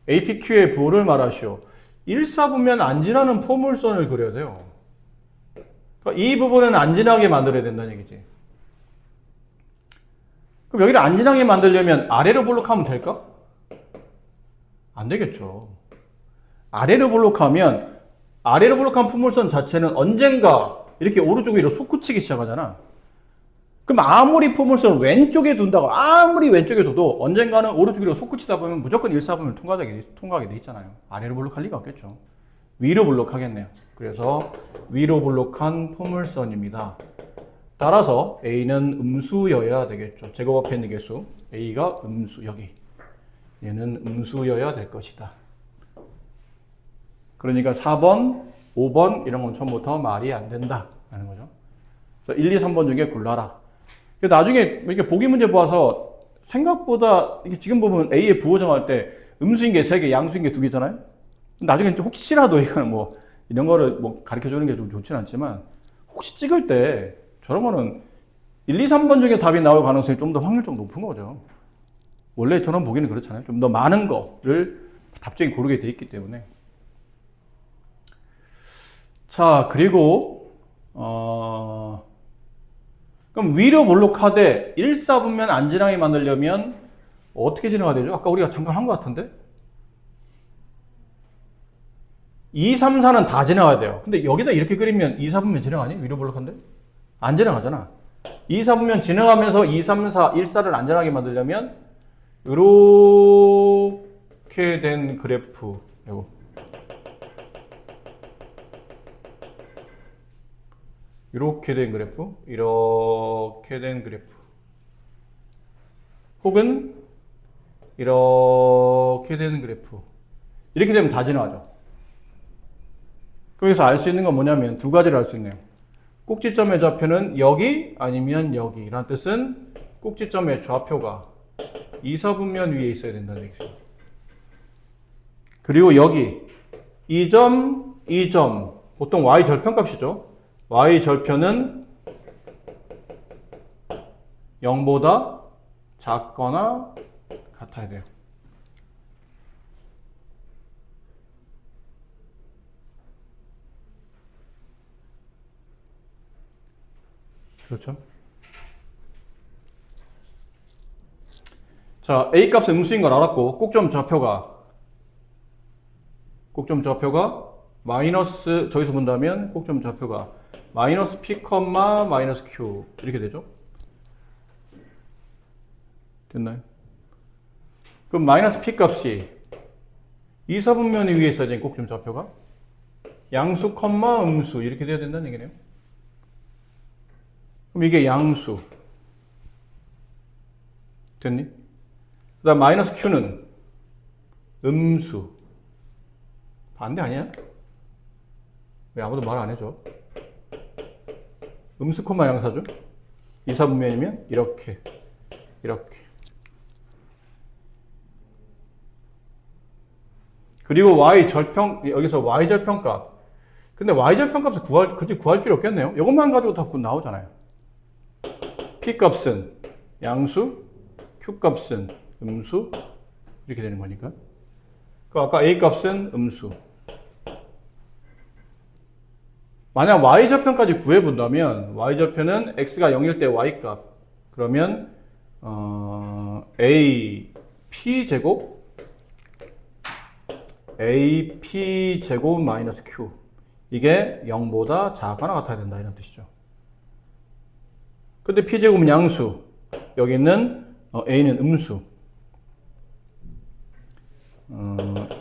APQ의 부호를 말하시오. 1, 4분면 안 지나는 포물선을 그려야 돼요. 그러니까 이 부분은 안 지나게 만들어야 된다는 얘기지. 그럼 여기를 안 지나게 만들려면 아래로 볼록하면 될까? 안 되겠죠. 아래로 볼록하면 아래로 볼록한 포물선 자체는 언젠가 이렇게 오른쪽 위로 솟구치기 시작하잖아. 그럼 아무리 포물선을 왼쪽에 둔다고 아무리 왼쪽에 둬도 언젠가는 오른쪽 위로 솟구치다 보면 무조건 1, 4분면 통과하게 돼 있잖아요. 아래로 볼록할 리가 없겠죠. 위로 볼록하겠네요. 그래서 위로 볼록한 포물선입니다. 따라서 A는 음수여야 되겠죠. 제곱 앞에 있는 개수 A가 음수, 여기 얘는 음수여야 될 것이다. 그러니까 4번, 5번 이런 건 처음부터 말이 안 된다 라는 거죠. 1, 2, 3번 중에 골라라. 나중에 이렇게 보기 문제 보아서 생각보다 이게 지금 보면 A의 부호 정할 때 음수인 게 3개, 양수인 게 2개잖아요. 나중에 혹시라도 이거는 뭐 이런 거를 뭐 가르쳐 주는 게 좀 좋진 않지만 혹시 찍을 때 저런 거는 1, 2, 3번 중에 답이 나올 가능성이 좀 더 확률적으로 높은 거죠. 원래 저런 보기는 그렇잖아요. 좀 더 많은 거를 답정이 고르게 돼 있기 때문에. 자, 그리고 그럼 위로 볼록하되 1, 4분면 안 지나게 만들려면 어떻게 진행해야 되죠? 아까 우리가 잠깐 한 것 같은데? 2, 3, 4는 다 지나가야 돼요. 근데 여기다 이렇게 그리면 2, 4분면 지나가니? 위로 볼록한데? 안 지나가잖아. 2, 4분면 지나가면서 2, 3, 4, 1, 4를 안전하게 만들려면 이렇게 된 그래프 이거 이렇게 된 그래프 이렇게 된 그래프 혹은 이렇게 되는 그래프 이렇게 되면 다 지나가죠. 거기서 알 수 있는 건 뭐냐면 두 가지를 알 수 있네요. 꼭지점의 좌표는 여기 아니면 여기 라는 뜻은 꼭지점의 좌표가 2, 4분면 위에 있어야 된다는 얘기죠. 그리고 여기 이 점, 이 점 보통 y 절편값이죠. y 절편은 0보다 작거나 같아야 돼요. 그렇죠? 자, a 값은 음수인 걸 알았고 꼭점 좌표가 마이너스 저기서 본다면 꼭점 좌표가 마이너스 p, 마이너스 q 이렇게 되죠? 됐나요? 그럼 마이너스 p 값이 2, 4분면 위에 있어야 되는 꼭점 좌표가 양수, 음수 이렇게 돼야 된다는 얘기네요. 그럼 이게 양수 됐니? 그 다음 마이너스 q는 음수 반대 아니야? 왜 아무도 말 안 해줘? 음수, 양사죠? 2, 4분면이면 이렇게 그리고 여기서 y절편값 근데 y절편값을 굳이 구할 필요 없겠네요. 이것만 가지고 다 나오잖아요. p값은 양수, q값은 음수 이렇게 되는 거니까. 아까 a값은 음수. 만약 y절편까지 구해본다면 y절편은 x가 0일 때 y값 그러면 a p제곱 마이너스 q 이게 0보다 작거나 같아야 된다 이런 뜻이죠. 근데 p제곱은 양수 여기 있는 a는 음수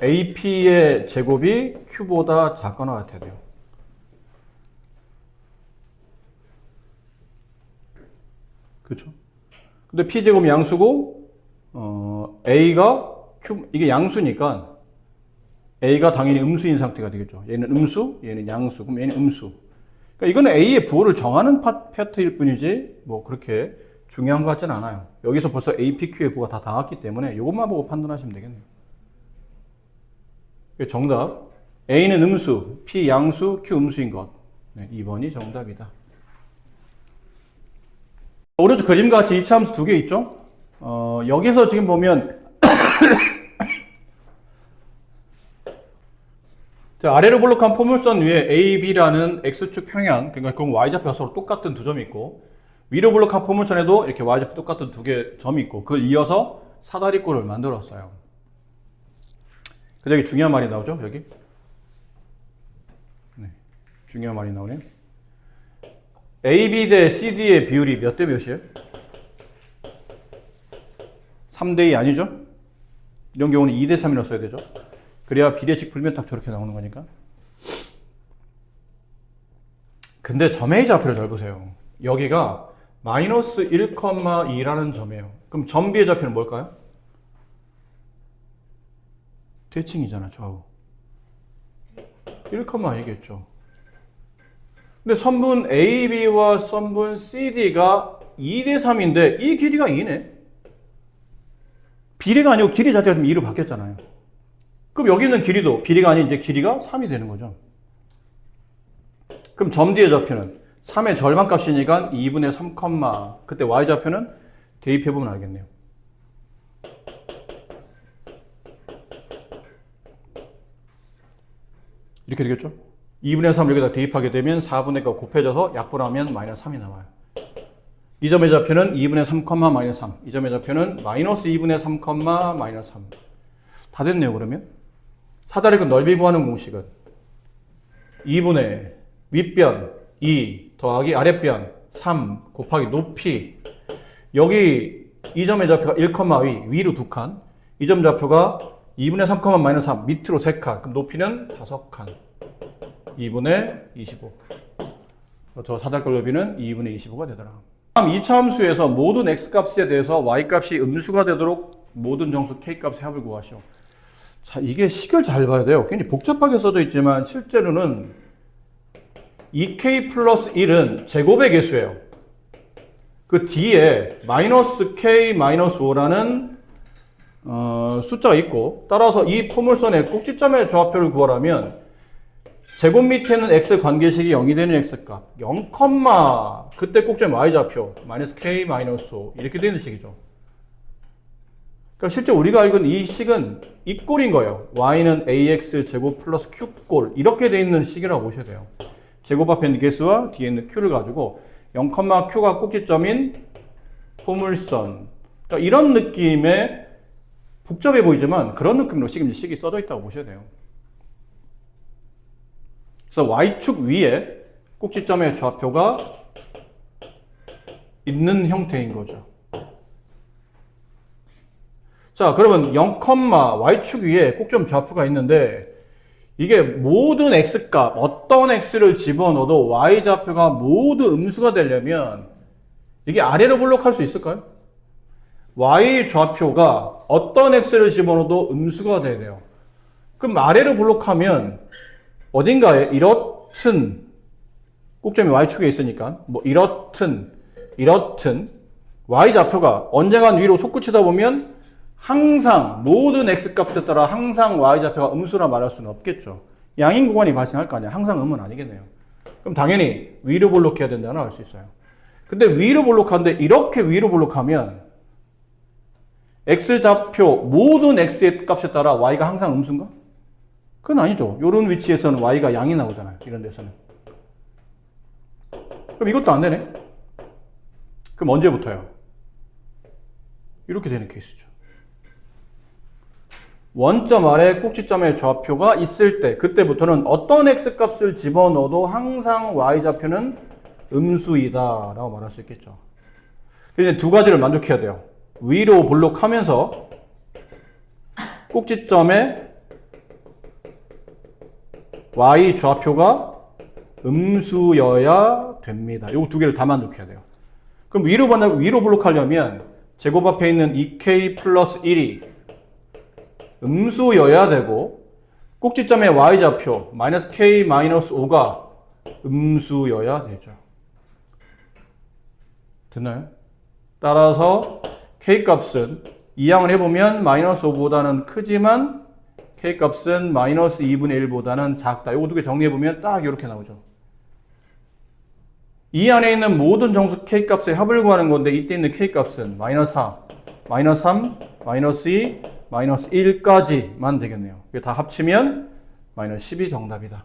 ap의 제곱이 q보다 작거나 같아야 돼요. 그렇죠? 근데 p제곱은 양수고 a가 q 이게 양수니까 a가 당연히 음수인 상태가 되겠죠. 얘는 음수, 얘는 양수. 그럼 얘는 음수. 그러니까 이거는 a의 부호를 정하는 파트일 뿐이지 뭐 그렇게 중요한 것 같지는 않아요. 여기서 벌써 a, p, q의 부호가 다 나왔기 때문에 이것만 보고 판단하시면 되겠네요. 정답 a는 음수, p 양수, q 음수인 것. 네, 2번이 정답이다. 오른쪽 그림과 같이 이차함수 두 개 있죠? 여기서 지금 보면 자, 아래로 볼록한 포물선 위에 A, B라는 X축 평양, 그러니까 그건 Y좌표가 서로 똑같은 두 점이 있고 위로 볼록한 포물선에도 이렇게 Y좌표 똑같은 두 개 점이 있고 그걸 이어서 사다리꼴을 만들었어요. 근데 여기 중요한 말이 나오죠? 여기? 네, 중요한 말이 나오네요. AB 대 CD의 비율이 몇 대 몇이에요? 3대 2 아니죠? 이런 경우는 2대 3이라고 써야 되죠? 그래야 비례식 풀면 딱 저렇게 나오는 거니까. 근데 점의 좌표를 잘 보세요. 여기가 마이너스 1,2라는 점이에요. 그럼 점비의 좌표는 뭘까요? 대칭이잖아, 좌우. 1,2겠죠. 근데 선분 AB와 선분 CD가 2대 3인데 이 길이가 2네. 비례가 아니고 길이 자체가 2로 바뀌었잖아요. 그럼 여기 있는 길이도 비례가 아닌 이제 길이가 3이 되는 거죠. 그럼 점 뒤의 좌표는 3의 절반 값이니까 2분의 3, 그때 y좌표는 대입해보면 알겠네요. 이렇게 되겠죠? 2분의 3 여기다 대입하게 되면 4분의 가 곱해져서 약분하면 마이너스 3이 나와요. 이 점의 좌표는 2분의 3, 마이너스 3. 이 점의 좌표는 마이너스 2분의 3, 마이너스 3. 다 됐네요, 그러면. 사다리근 넓이 구하는 공식은 2분의 윗변 2 더하기 아랫변 3 곱하기 높이. 여기 이 점의 좌표가 1, 위로 2칸. 이 점 좌표가 2분의 3, 마이너스 3 밑으로 3칸. 그럼 높이는 5칸. 2분의 25. 저 사다리근 넓이는 2분의 25가 되더라. 다음 2차 함수에서 모든 x값에 대해서 y값이 음수가 되도록 모든 정수 k값의 합을 구하시오. 자, 이게 식을 잘 봐야 돼요. 굉장히 복잡하게 써져 있지만 실제로는 2k 플러스 1은 제곱의 개수예요. 그 뒤에 마이너스 k 마이너스 5라는 숫자가 있고, 따라서 이 포물선의 꼭지점의 조합표를 구하려면 제곱 밑에는 x 관계식이 0이 되는 x값 0, 그때 꼭지점 y좌표 마이너스 k 마이너스 5 이렇게 되는 식이죠. 그러니까 실제 우리가 알고 있는 이 식은 이 꼴인 거예요. y는 ax 제곱 플러스 q꼴 이렇게 돼 있는 식이라고 보셔야 돼요. 제곱 앞에 있는 개수와 뒤에 있는 q를 가지고 0, q가 꼭지점인 포물선. 그러니까 이런 느낌의 복잡해 보이지만 그런 느낌으로 식이 써져 있다고 보셔야 돼요. 그래서 y축 위에 꼭지점의 좌표가 있는 형태인 거죠. 자, 그러면 0, y축 위에 꼭지점 좌표가 있는데 이게 모든 x값, 어떤 x를 집어넣어도 y좌표가 모두 음수가 되려면 이게 아래로 블록할 수 있을까요? y좌표가 어떤 x를 집어넣어도 음수가 돼야 돼요. 그럼 아래로 블록하면 어딘가에 이렇든 꼭지점이 y축에 있으니까 뭐 이렇든 y좌표가 언젠간 위로 솟구치다 보면 항상 모든 x값에 따라 항상 y좌표가 음수라 말할 수는 없겠죠. 양인 구간이 발생할 거 아니야. 항상 음은 아니겠네요. 그럼 당연히 위로 블록해야 된다는 알 수 있어요. 근데 위로 블록하는데 이렇게 위로 블록하면 x좌표 모든 x의 값에 따라 y가 항상 음수인가? 그건 아니죠. 이런 위치에서는 y가 양이 나오잖아요. 이런 데서는. 그럼 이것도 안 되네. 그럼 언제부터요? 이렇게 되는 케이스죠. 원점 아래 꼭지점의 좌표가 있을 때 그때부터는 어떤 x값을 집어넣어도 항상 y좌표는 음수이다 라고 말할 수 있겠죠. 이제 두 가지를 만족해야 돼요. 위로 블록하면서 꼭지점의 y좌표가 음수여야 됩니다. 이 두 개를 다 만족해야 돼요. 그럼 위로 블록하려면 제곱 앞에 있는 2k 플러스 1이 음수여야 되고 꼭지점의 y좌표 마이너스 k 마이너스 5가 음수여야 되죠. 됐나요? 따라서 k값은 이항을 해보면 마이너스 5보다는 크지만 k값은 마이너스 2분의 1보다는 작다. 이거 두 개 정리해보면 딱 이렇게 나오죠. 이 안에 있는 모든 정수 k값의 합을 구하는 건데 이때 있는 k값은 마이너스 4, 마이너스 3, 마이너스 2, 마이너스 1까지만 되겠네요. 이게 다 합치면 마이너스 10이 정답이다.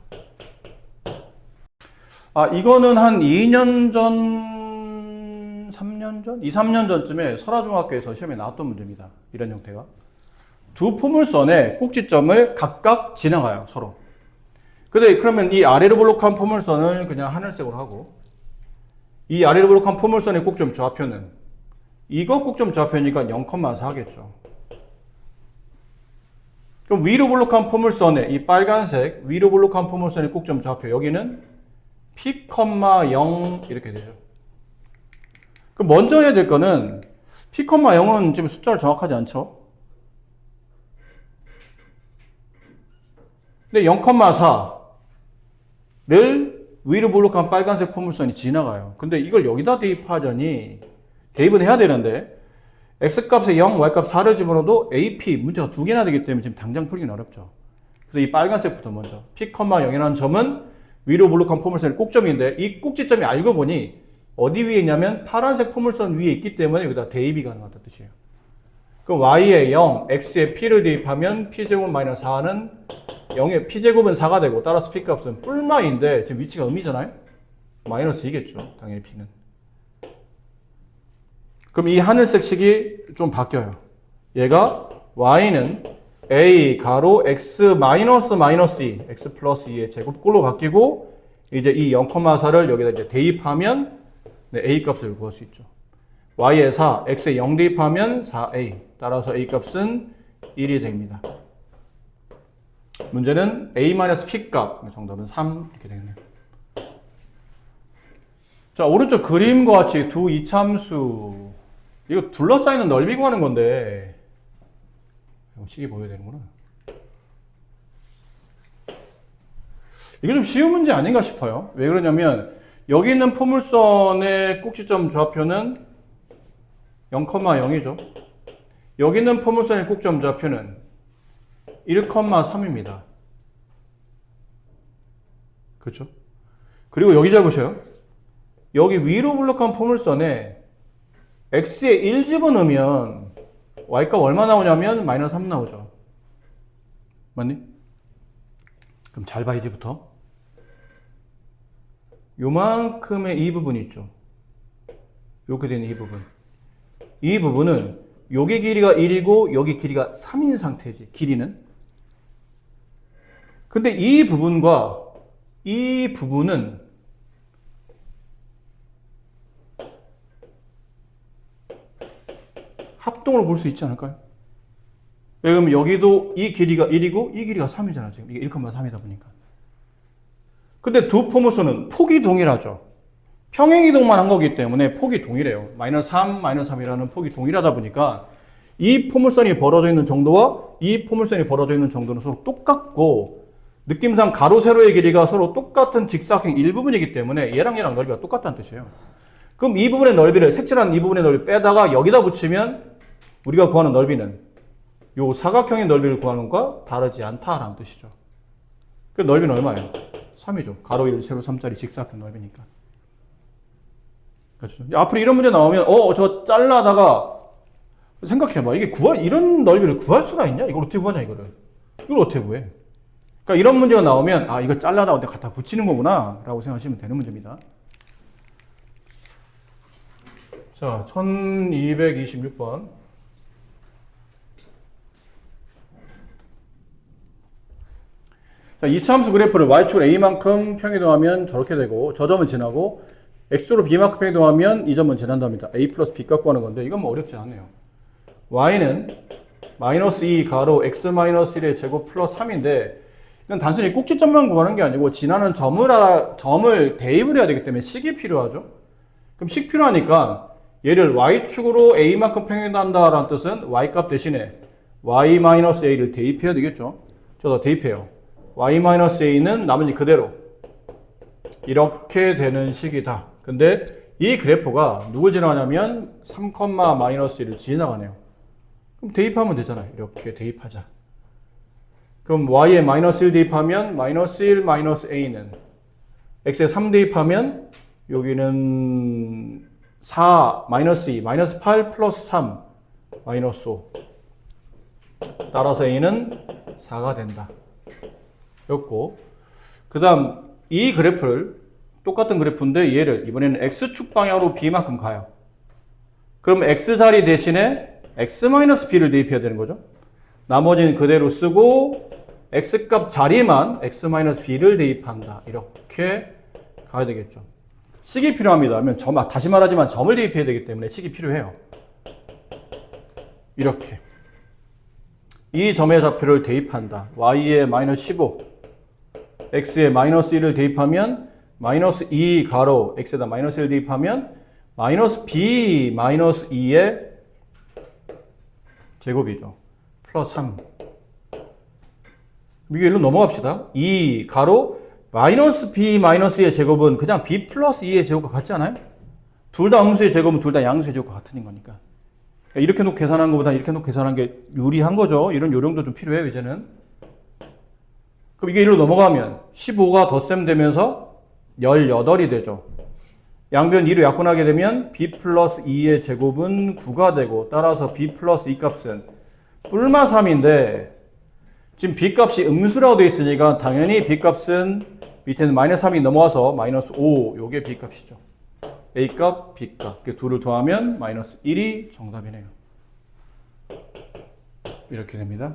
아, 이거는 한 2년 전, 3년 전? 2, 3년 전쯤에 설화중학교에서 시험에 나왔던 문제입니다. 이런 형태가. 두 포물선의 꼭지점을 각각 지나가요, 서로. 근데 그러면 이 아래로 블록한 포물선을 그냥 하늘색으로 하고 이 아래로 블록한 포물선의 꼭지점 좌표는 이거 꼭지점 좌표니까 0,4 하겠죠. 그럼 위로 블록한 포물선의 이 빨간색 위로 블록한 포물선의 꼭지점 좌표 여기는 p, 0 이렇게 되죠. 그럼 먼저 해야 될 거는 p, 0은 지금 숫자를 정확하지 않죠. 근데 0,4를 위로 블록한 빨간색 포물선이 지나가요. 근데 이걸 여기다 대입하자니 대입은 해야 되는데 x값에 0, y값 4를 집어넣어도 AP 문제가 두 개나 되기 때문에 지금 당장 풀기는 어렵죠. 그래서 이 빨간색부터 먼저 p, 0이라는 점은 위로 블록한 포물선의 꼭점인데 이 꼭지점이 알고 보니 어디 위에 있냐면 파란색 포물선 위에 있기 때문에 여기다 대입이 가능하다는 뜻이에요. 그럼 y에 0, x에 p를 대입하면 p제곱 마이너스 4는 0의 p제곱은 4가 되고 따라서 p값은 뿔마인데 지금 위치가 음이잖아요. 마이너스 2겠죠. 당연히 p는. 그럼 이 하늘색 식이 좀 바뀌어요. 얘가 y는 a 가로 x 마이너스 마이너스 2, x 플러스 2의 제곱꼴로 바뀌고 이제 이 0,4를 여기다 이제 대입하면 네, a 값을 구할 수 있죠. y에 4, x에 0 대입하면 4a. 따라서 a 값은 1이 됩니다. 문제는 a-p 값. 정답은 3 이렇게 되겠네요. 자, 오른쪽 그림과 같이 두 이참수. 이거 둘러싸이는 넓이 구하는 건데 식이 보여야 되는구나. 이게 좀 쉬운 문제 아닌가 싶어요. 왜 그러냐면 여기 있는 포물선의 꼭지점 좌표는 0,0이죠. 여기 있는 포물선의 꼭지점 좌표는 1,3입니다. 그렇죠? 그리고 여기 잘 보세요. 여기 위로 블록한 포물선에 x에 1 집어넣으면 y값 얼마 나오냐면 마이너스 3 나오죠. 맞니? 그럼 잘 봐, 이제부터. 요만큼의 이 부분이 있죠. 이렇게 되는 이 부분. 이 부분은 여기 길이가 1이고 여기 길이가 3인 상태지, 길이는. 근데 이 부분과 이 부분은 합동으로 볼 수 있지 않을까요? 왜냐면 여기도 이 길이가 1이고 이 길이가 3이잖아, 지금. 이게 1,3이다 보니까. 근데 두 포물선은 폭이 동일하죠. 평행이동만 한 거기 때문에 폭이 동일해요. 마이너스 3, 마이너스 3이라는 폭이 동일하다 보니까 이 포물선이 벌어져 있는 정도와 이 포물선이 벌어져 있는 정도는 서로 똑같고 느낌상 가로, 세로의 길이가 서로 똑같은 직사각형 일부분이기 때문에 얘랑 넓이가 똑같다는 뜻이에요. 그럼 이 부분의 넓이를, 색칠한 이 부분의 넓이 빼다가 여기다 붙이면 우리가 구하는 넓이는 요 사각형의 넓이를 구하는 것과 다르지 않다라는 뜻이죠. 그 넓이는 얼마예요? 3이죠. 가로 1, 세로 3짜리 직사각형 넓이니까. 그렇죠. 앞으로 이런 문제 나오면 저 잘라다가 생각해봐. 이게 이런 넓이를 구할 수가 있냐? 이걸 어떻게 구하냐, 이거를. 이걸 어떻게 구해? 그러니까 이런 문제가 나오면 이거 잘라다가 어디 갖다 붙이는 거구나 라고 생각하시면 되는 문제입니다. 자, 1226번. 자, 이차함수 그래프를 y축으로 a만큼 평이동하면 저렇게 되고 저 점은 지나고 x로 b만큼 평이동하면 이 점은 지난답니다. a 플러스 b 값 구하는 건데 이건 뭐 어렵지 않네요. y는 마이너스 2 가로 x 마이너스 1의 제곱 플러스 3인데 이건 단순히 꼭지점만 구하는 게 아니고 지나는 점을 대입을 해야 되기 때문에 식이 필요하죠. 그럼 식 필요하니까 얘를 y축으로 a만큼 평이동한다라는 뜻은 y값 대신에 y-a를 대입해야 되겠죠. 저도 대입해요. y-a는 나머지 그대로 이렇게 되는 식이다. 근데 이 그래프가 누굴 지나가냐면 3,-1을 지나가네요. 그럼 대입하면 되잖아요. 이렇게 대입하자. 그럼 y에 마이너스 1 대입하면 마이너스 1 마이너스 a는 x에 3 대입하면 여기는 4 마이너스 2 마이너스 8 플러스 3 마이너스 5 따라서 a는 4가 된다. 였고 그 다음 이 그래프를 똑같은 그래프인데 얘를 이번에는 x축 방향으로 b만큼 가요. 그럼 x자리 대신에 x-b를 대입해야 되는 거죠. 나머지는 그대로 쓰고 x값 자리만 x-b를 대입한다. 이렇게 가야 되겠죠. 식이 필요합니다. 하면 다시 말하지만 점을 대입해야 되기 때문에 식이 필요해요. 이렇게 이 점의 좌표를 대입한다. y에 마이너스 15 x에 마이너스 1을 대입하면 마이너스 2 가로 x에다 마이너스 1 대입하면 마이너스 b 마이너스 2의 제곱이죠. 플러스 3. 이게 일로 넘어갑시다. 2 가로 마이너스 b 마이너스 2의 제곱은 그냥 b 플러스 2의 제곱과 같지 않아요? 둘 다 음수의 제곱은 둘 다 양수의 제곱과 같은 거니까. 이렇게 놓고 계산한 것보다 이렇게 놓고 계산한 게 유리한 거죠. 이런 요령도 좀 필요해요, 이제는. 그럼 이게 1로 넘어가면 15가 덧셈 되면서 18이 되죠. 양변 2로 약분하게 되면 b 플러스 2의 제곱은 9가 되고 따라서 b 플러스 2 값은 뿔마 3인데 지금 b 값이 음수라고 되어 있으니까 당연히 b 값은 밑에는 마이너스 3이 넘어와서 마이너스 5 요게 b 값이죠. A값, B값. 그 둘을 더하면 마이너스 1이 정답이네요. 이렇게 됩니다.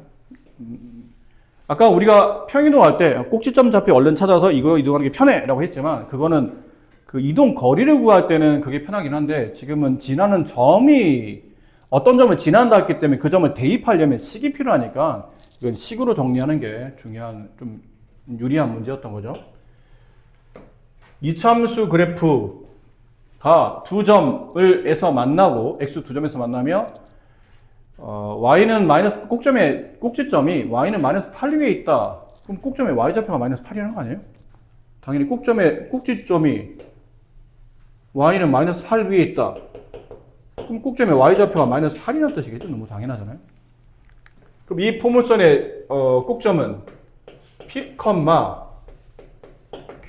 아까 우리가 평이동할 때 꼭지점 좌표 얼른 찾아서 이거 이동하는 게 편해 라고 했지만 그거는 그 이동 거리를 구할 때는 그게 편하긴 한데 지금은 지나는 점이 어떤 점을 지난다 했기 때문에 그 점을 대입하려면 식이 필요하니까 이건 식으로 정리하는 게 중요한 좀 유리한 문제였던 거죠. 이차함수 그래프가 두 점에서 만나고 x 두 점에서 만나며 y는 마이너스 꼭지점이 y는 마이너스 8 위에 있다. 그럼 꼭점의 y좌표가 마이너스 8이라는 거 아니에요? 당연히 꼭지점이 y는 마이너스 8 위에 있다. 그럼 꼭점의 y좌표가 마이너스 8이라는 뜻이겠죠? 너무 당연하잖아요. 그럼 이 포물선의 꼭점은 P,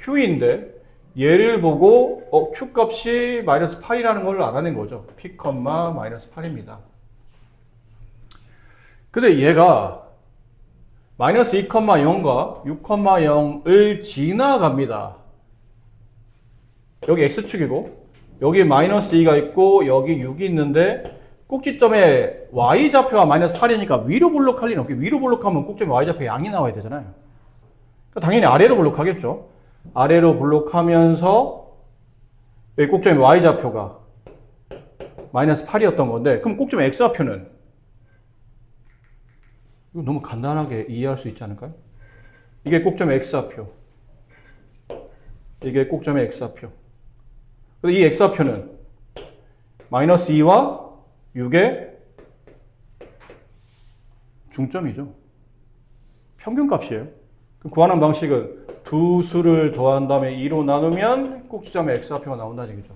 Q인데 얘를 보고 Q 값이 마이너스 8이라는 걸 알아낸 거죠. P, 마이너스 8입니다. 근데 얘가 마이너스 2,0과 6,0을 지나갑니다. 여기 X축이고 여기 마이너스 2가 있고 여기 6이 있는데 꼭지점에 Y좌표가 마이너스 8이니까 위로 볼록할 리는 없게 위로 볼록하면 꼭점에 Y좌표 양이 나와야 되잖아요. 그러니까 당연히 아래로 볼록하겠죠. 아래로 볼록하면서 여기 꼭점에 Y좌표가 마이너스 8이었던 건데 그럼 꼭점에 X좌표는 이거 너무 간단하게 이해할 수 있지 않을까요? 이게 꼭점의 X좌표 이게 꼭점의 X좌표 근데 이 X좌표는 마이너스 2와 6의 중점이죠. 평균값이에요. 그럼 구하는 방식은 두 수를 더한 다음에 2로 나누면 꼭지점의 X좌표가 나온다는 얘기죠.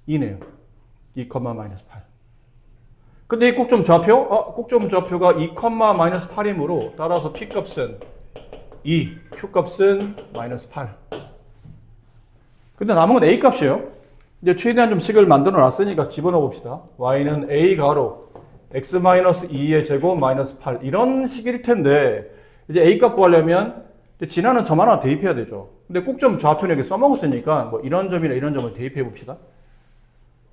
2네요. 2, 마이너스 8. 근데 이 꼭점 좌표? 꼭점 좌표가 2, 마이너스 8이므로 따라서 P값은 2, Q값은 마이너스 8. 근데 남은 건 A값이에요. 이제 최대한 좀 식을 만들어 놨으니까 집어넣어 봅시다. Y는 A 가로 X-2의 제곱 마이너스 8 이런 식일 텐데 이제 A값 구하려면 지나는 점 하나 대입해야 되죠. 근데 꼭점 좌표는 여기 써먹었으니까 뭐 이런 점이나 이런 점을 대입해 봅시다.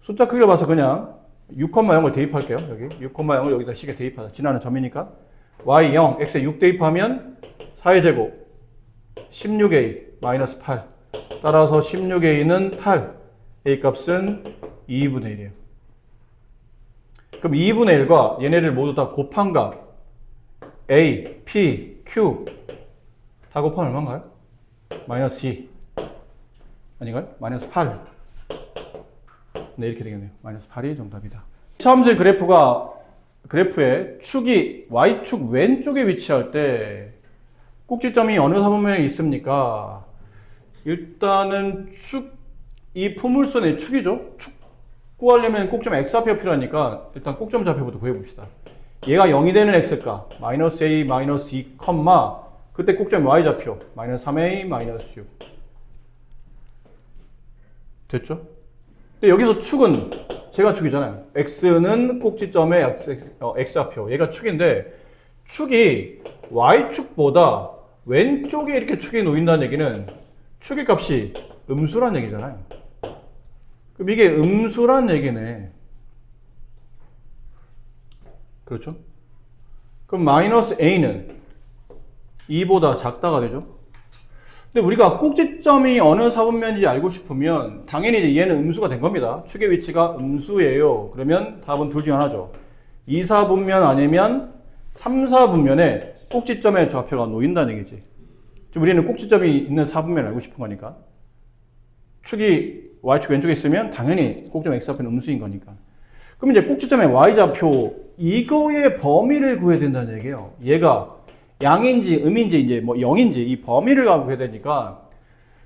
숫자 크기를 봐서 그냥 6,0을 대입할게요. 여기 6,0을 여기다 식에 대입하자. 지나는 점이니까 y 0, x에 6 대입하면 4의 제곱 16a 마이너스 8 따라서 16a는 8 a 값은 2분의 1이에요. 그럼 2분의 1과 얘네를 모두 다 곱한 값 a, p, q 다 곱하면 얼마인가요? 마이너스 2 아닌가요? 마이너스 8 네, 이렇게 되겠네요. 마이너스 8이 정답이다. 차함수의 그래프의 축이 Y축 왼쪽에 위치할 때 꼭지점이 어느 사분면에 있습니까? 일단은 이 포물선의 축이죠. 축 구하려면 꼭점 X좌표가 필요하니까 일단 꼭점 좌표부터 구해봅시다. 얘가 0이 되는 X값 마이너스 A, 마이너스 2, 그때 꼭점 Y좌표 마이너스 3A, 마이너스 6 됐죠? 근데 여기서 축은 제가 축이잖아요. X는 꼭지점의 X좌표. 얘가 축인데 축이 Y축보다 왼쪽에 이렇게 축이 놓인다는 얘기는 축의 값이 음수란 얘기잖아요. 그럼 이게 음수란 얘기네. 그렇죠? 그럼 마이너스 A는 2보다 작다가 되죠? 근데 우리가 꼭지점이 어느 사분면인지 알고 싶으면 당연히 얘는 음수가 된 겁니다. 축의 위치가 음수예요. 그러면 답은 둘 중 하나죠. 2사분면 아니면 3사분면에 꼭지점의 좌표가 놓인다는 얘기지. 지금 우리는 꼭지점이 있는 사분면을 알고 싶은 거니까. 축이 Y축 왼쪽에 있으면 당연히 꼭지점 X좌표는 음수인 거니까. 그럼 이제 꼭지점의 Y좌표 이거의 범위를 구해야 된다는 얘기예요. 얘가 양인지 음인지 이제 뭐 0인지 이 범위를 구해야 되니까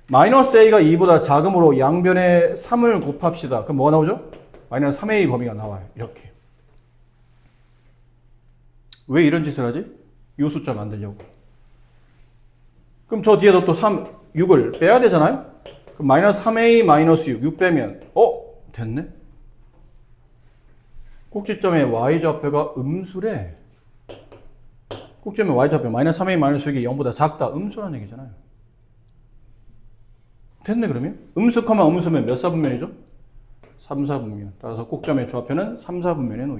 마이너스 a가 2보다 작음으로 양변에 3을 곱합시다. 그럼 뭐가 나오죠? 마이너스 3a 범위가 나와요. 이렇게. 왜 이런 짓을 하지? 이 숫자 만들려고. 그럼 저 뒤에도 또 6을 빼야 되잖아요? 그럼 마이너스 3a 마이너스 6 빼면 됐네? 꼭지점의 y좌표가 음수래. 꼭지점의 y좌표 마이너스 3a 마이너스 6이 0보다 작다. 음수라는 얘기잖아요. 됐네 그러면. 음수, 음수면 몇 사분면이죠? 3, 4분면. 따라서 꼭점의 좌표는 3, 4분면에 놓여.